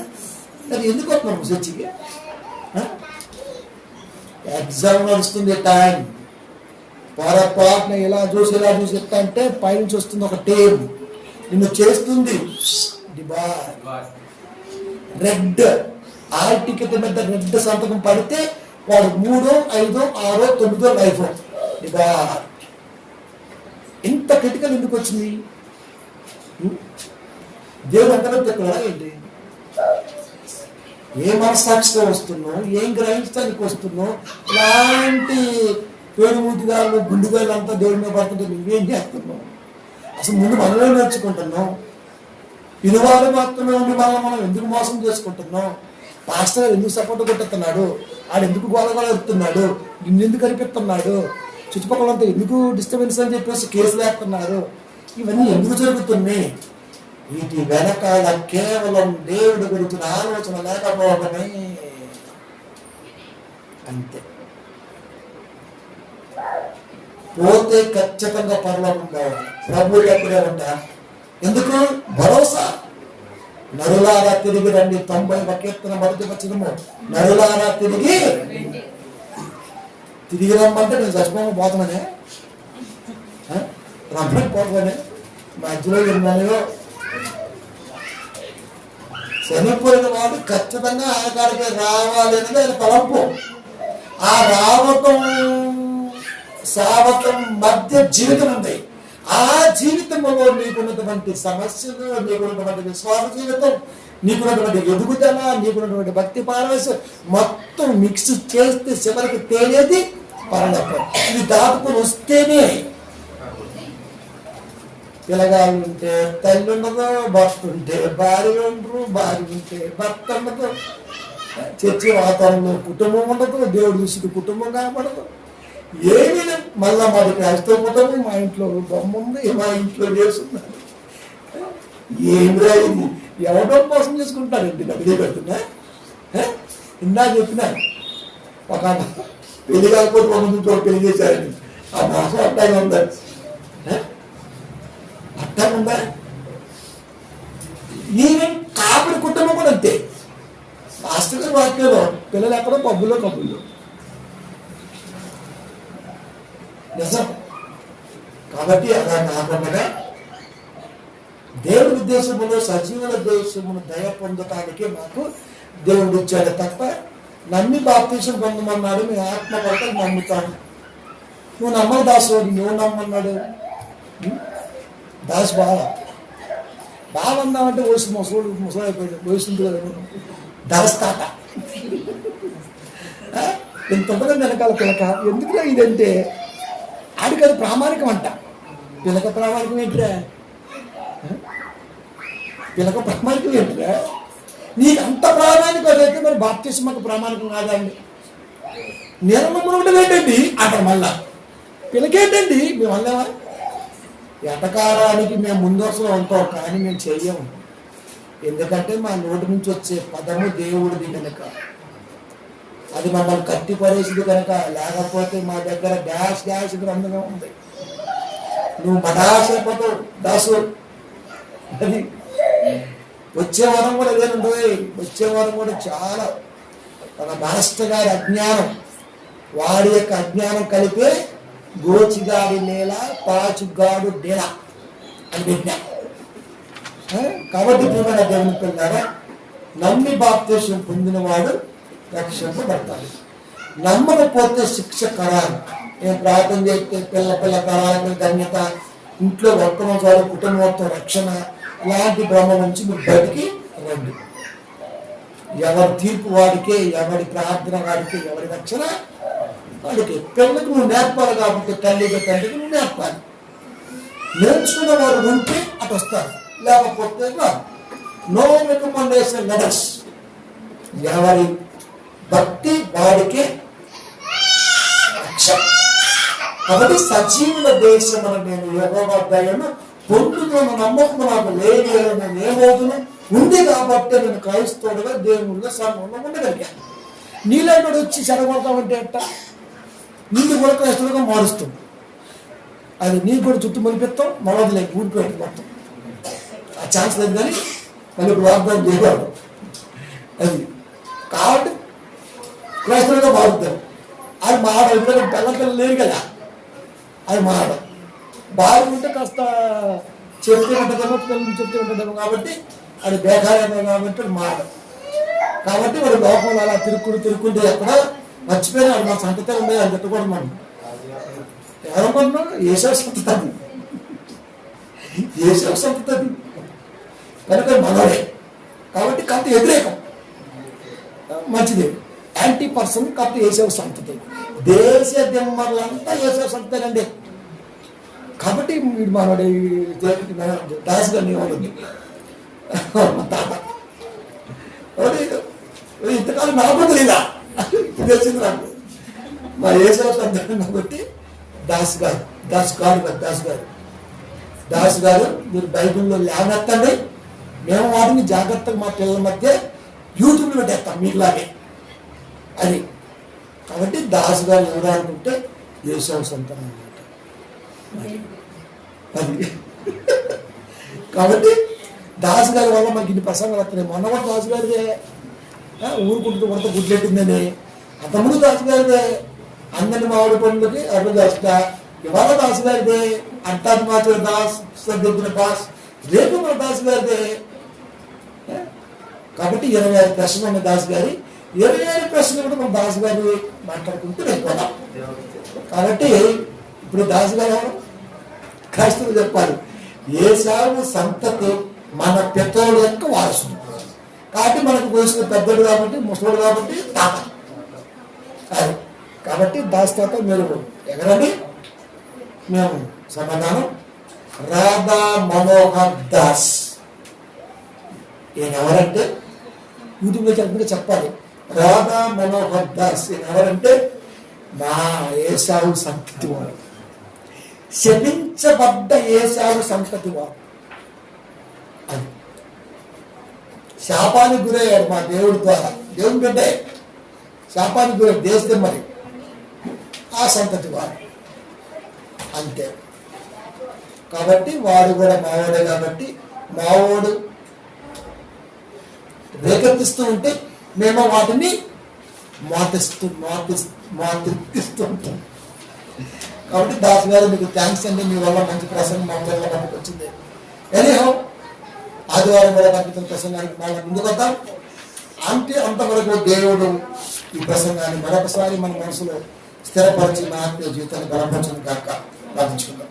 Speaker 1: లేదా ఎందుకు వస్తున్నావు నువ్వు చర్చికి? ఎగ్జామ్ నడుస్తుంది, టైం పొరపాటున ఇలా చూసి చెప్తా అంటే పైనుంచి వస్తుంది ఒక టేమ్, నిన్ను చేస్తుంది రెడ్. ఆ టికెట్ మీద రెడ్ సంతకం పడితే వాడు 3, 5, 6, 9 లైఫ్. ఇంత క్రిటికల్ ఎందుకు వచ్చింది? దేవుడు అంతలో చెప్పడా ఏంటి? ఏ మనస్సాక్షిగా వస్తున్నావు, ఏం గ్రహించడానికి వస్తున్నావు? ఇలాంటి పేరుమూతిగాళ్ళు గుండుగాళ్ళు అంతా దేవుడి మీద పడుతుంటే నువ్వేం చేస్తున్నావు? అసలు ముందు మనమే నేర్చుకుంటున్నాం. ఇనువాళ్ళు మాత్రమే ఉండి మనం ఎందుకు మోసం చేసుకుంటున్నాం? పాస్టర్ గారు ఎందుకు సపోర్ట్ కొట్టుతున్నాడు? ఆడు ఎందుకు గోలగోల ఎడుతున్నాడు? నిన్నెందుకు కనిపిస్తున్నాడు? చుట్టుపక్కలంతా ఎందుకు డిస్టర్బెన్స్ అని చెప్పేసి కేసులు వేస్తున్నారు? ఇవన్నీ ఎందుకు జరుగుతున్నాయి? వీటి వెనకాల కేవలం దేవుడి గురించిన ఆలోచన లేకపోవడమే. అంతే. పోతే ఖచ్చితంగా పరలోకం కావాలి. ప్రభు ఎక్కడే ఉంటా. ఎందుకు? భరోసా. నరులారా తిరిగి రండి. 91 కీర్తన మొదటి వచనము. నరులారా తిరిగి రమ్మంటే నేను చచ్చిపోక పోతామనే, రమ్మని పోతామనే. మధ్యలో విన్నాయో చనిపోయిన వాడు ఖచ్చితంగా ఆకాడికి రావాలి అనేది ఆయన తలంపు. ఆ రావటం సావటం మధ్య జీవితం ఉంది. ఆ జీవితంలో నీకున్నటువంటి సమస్యలు, నీకున్నటువంటి విశ్వాస జీవితం, నీకున్నటువంటి ఎదుగుదల, నీకున్నటువంటి భక్తి పారవేశం మొత్తం మిక్స్ చేస్తే చివరికి తేలేది పరలోకం. ఇది దాటుకుని వస్తేనే పిల్లగాళ్ళు ఉంటే తల్లి ఉండదు, భర్త ఉంటే భార్య ఉండరు, భార్య ఉంటే భర్త ఉండదు, చర్చి వాతావరణంలో కుటుంబం ఉండదు, దేవుడు చూసి కుటుంబం కనపడదు, ఏమీ లేదు. మళ్ళా మాది క్రైస్తవ కుటుంబం, మా ఇంట్లో బొమ్మ ఉంది, మా ఇంట్లో చేస్తున్నారు. ఏమిరా ఇది? ఎవడో మోసం చేసుకుంటారు. ఇంటి దగ్గరే పెడుతున్నా. ఇందా చెప్పినా ఒక పెళ్లి కాకపోతే ఒక పెళ్లి చేశారని. ఆ మోసం అట్టాగా ఉందా? అట్టాగా ఉందా? ఈవెన్ కాపురి కుటుంబం కూడా అంతే. మాస్టర్ గారి వాక్యంలో పిల్లలు ఎక్కడో పబ్బుల్లో కబుల్లో నిజం. కాబట్టి అలా కాకుండా దేవుడి ఉద్దేశములో సజీవుల దేశమును దయ పొందటానికి మాకు దేవుడు ఇచ్చాడు తప్ప నమ్మి బాప్తీసం పొందమన్నాడు. మీ ఆత్మ పట్ల నమ్ముతాను. నువ్వు నమ్మని దాసుడు, నువ్వు నమ్మన్నాడు దాసు బాగా అన్నామంటే వయసు ముసలైపోయాడు. వయసు ఉంది కదా దాస్ తాత ఇంత ఉంటుంది వెనకాల పిలక. ఎందుకురా ఇదంటే ఆడికి అది ప్రామాణికం అంట. పిలక ప్రామాణికం ఏంటిరా? పిలక ప్రామాణికం ఏంటిరా? నీకు అంత ప్రామాణికం అయితే మరి బాప్తిసం మాకు ప్రామాణికం కాదండి. నిర్మూలన ఏంటండి అంటారు. మళ్ళా పిలకేంటండి మేము అన్నామా? ఎటకారానికి మేము ముందు వరుసలో ఉంటాం, కానీ మేము చెయ్యము. ఎందుకంటే మా నోటి నుంచి వచ్చే పదము దేవుడిది కనుక, అది మమ్మల్ని కట్టి పడేసింది కనుక. లేకపోతే మా దగ్గర డాష్ గ్రంథమే ఉంది. నువ్వు మడాస్ అయిపోతావు దాసు. అది వచ్చే వారం కూడా అదేనండి. వచ్చే వారం కూడా చాలా ఒక మాస్టర్ గారి అజ్ఞానం, వాడి యొక్క అజ్ఞానం కలిపే గోచిగాడి నేల పాచుగాడు డేల అని పెట్టినా. కాబట్టి ప్రియమైన దేవుని పిల్లారా, నమ్మి బాప్తీసం పొందినవాడు రక్షింపబడతాడు. నమ్మకపోతే శిక్ష ఖరారు. నేను ప్రార్థన చేస్తే పిల్ల ఖరారు, ధన్యత, ఇంట్లో వర్తనం చాలు, కుటుంబంతో రక్షణ, ఇలాంటి భ్రమ నుంచి మీరు బయటికి రండి. ఎవరి తీర్పు వాడికే, ఎవరి ప్రార్థన వాడికే, ఎవరి రక్షణ వాడికి. పిల్లలకు నువ్వు నేర్పాలి కాబట్టి తండ్రికి నువ్వు నేర్పాలి. నేర్చుకున్న వారు ఉంటే అటు వస్తారు, లేకపోతే నో రికమెండేషన్ లెటర్స్. ఎవరి భక్తి వాడికే రక్షణ. కాబట్టి సజీవుల దేశం నేను యెహోవా దయను పొందుతున్న నమ్మకం నాకు లేదు, నేను ఏమవుతున్నా ఉంది కాబట్టి నేను క్రైస్తవుడుగా దేవుళ్ళ సంఘంలో ఉండగలిగాను. నీలాంటి వచ్చి చెడగొడతామంటే ఎట్ట? నీళ్ళు కూడా క్రైస్తవులుగా మారుస్తుంది. అది నీకు కూడా చుట్టూ మలిపిస్తాం, మనది లేక ఊడిపోయింది మొత్తం. ఆ ఛాన్స్ లేదు, కానీ మళ్ళీ వాగ్దానం చేయకూడదు. అది కాబట్టి క్రైస్తవులుగా మారుతారు. అది మాట ఇప్పుడు పిల్లలు లేరు కదా, అది మాట. భార్య ఉంటే కాస్త చెప్తే ఉంటుందేమో, పిల్లలు చెప్తే ఉంటుందేమో, కాబట్టి అది బేకారేమో కాబట్టి మాట. కాబట్టి వాడు లోపల అలా తిరుక్కుంటే ఎక్కడ మర్చిపోయినా మా సంతతే ఉన్నాయి అని చెప్పుకోవడం. మనం ఎవరనుకుంటున్నాం? ఏసవ సంతతి, ఏసవ సంతతి కనుక మనోడే. కాబట్టి కాస్త వ్యతిరేకం మంచిది, యాంటీ పర్సన్ కాస్త ఏసవ సంతతి. దేశ దిమ్మర్లంతా ఏసవ సంతతేనండి. కాబట్టి వీడు మనోడే. దాసుగా నియమలు తాత ఇంతకాలం నాకు తెలీదా, తెలిసింది నాకు. మా ఏసవ సంతతి కాబట్టి దాస్ గారు మీరు బైబిల్లో లేవనెత్తండి. మేము వాటిని జాగ్రత్తగా మా పిల్లల మధ్య యూట్యూబ్లో పెట్టేస్తాం మీకులాగే. అది కాబట్టి దాస్ గారు ఎవరు అనుకుంటే యేసవ సంతానం అన్నమాట. అది కాబట్టి దాస్ గారి వల్ల మనకి ఇన్ని ప్రసంగాలు వస్తున్నాయి. మొన్న కూడా దాస్ గారిదే ఊరుకుంటూ కొత్త గుడ్లెట్టిందని, అంతకుముందు దాస్ గారిదే అందరి మామిడి పండుగకి అడ్డు దాస్తా. ఇవాళ దాస్ గారిదే అంటారు మాత్రం దాస్ సర్దిద్దిన దాస్, రేపు మన దాస్ గారిదే. కాబట్టి 26 ప్రశ్నలు ఉన్న దాస్ గారి 26 ప్రశ్నలు కూడా మన దాస్ గారి మాట్లాడుకుంటూ వెళ్ళిపోదాం. కాబట్టి ఇప్పుడు దాస్ గారు క్రైస్తవులు చెప్పారు, ఏశావు సంతతి మన పితరుల యొక్క వారసుడు. కాబట్టి మనకు వయసులో పెద్దడు కాబట్టి ముసలుడు కాబట్టి తాత. కాబట్టి దాస్ తాత మీరు ఎగరండి. మేము సమాధానం రాధా మనోహర్ దాస్. ఈయన ఎవరంటే యూట్యూబ్లో చెప్పకుండా చెప్పాలి. రాధా మనోహర్ దాస్ ఈయన ఎవరంటే మా ఏశావు సంతతి వాడు, శపించబడ్డ ఏశావు సంతతి వాడు. అది శాపానికి గురయ్యాడు మా దేవుడి ద్వారా. దేవుని బిడ్డే శాపానికి గురయ్యాడు, దేశం మరి ఆ సంతతి వాడు అంతే. కాబట్టి వాడు కూడా మావాడే. కాబట్టి మావాడు రేకెత్తిస్తూ ఉంటే మేము వాటిని మాటిస్తూ ఉంటాం. కాబట్టి దాస్ గారు మీకు థ్యాంక్స్ అండి, మీ వల్ల మంచి ప్రసంగం మా వల్ల మనకు వచ్చింది. ఎనీహౌ ఆదివారం కూడా పంపితున్న ప్రసంగానికి మళ్ళీ ముందుకు వద్దాం. అంటే అంతవరకు దేవుడు ఈ ప్రసంగాన్ని మరొకసారి మన మనసులో స్థిరపరిచి మా ఆత్మీయ జీవితాన్ని బలపరచడం కాక ప్రార్థించుకుందాం.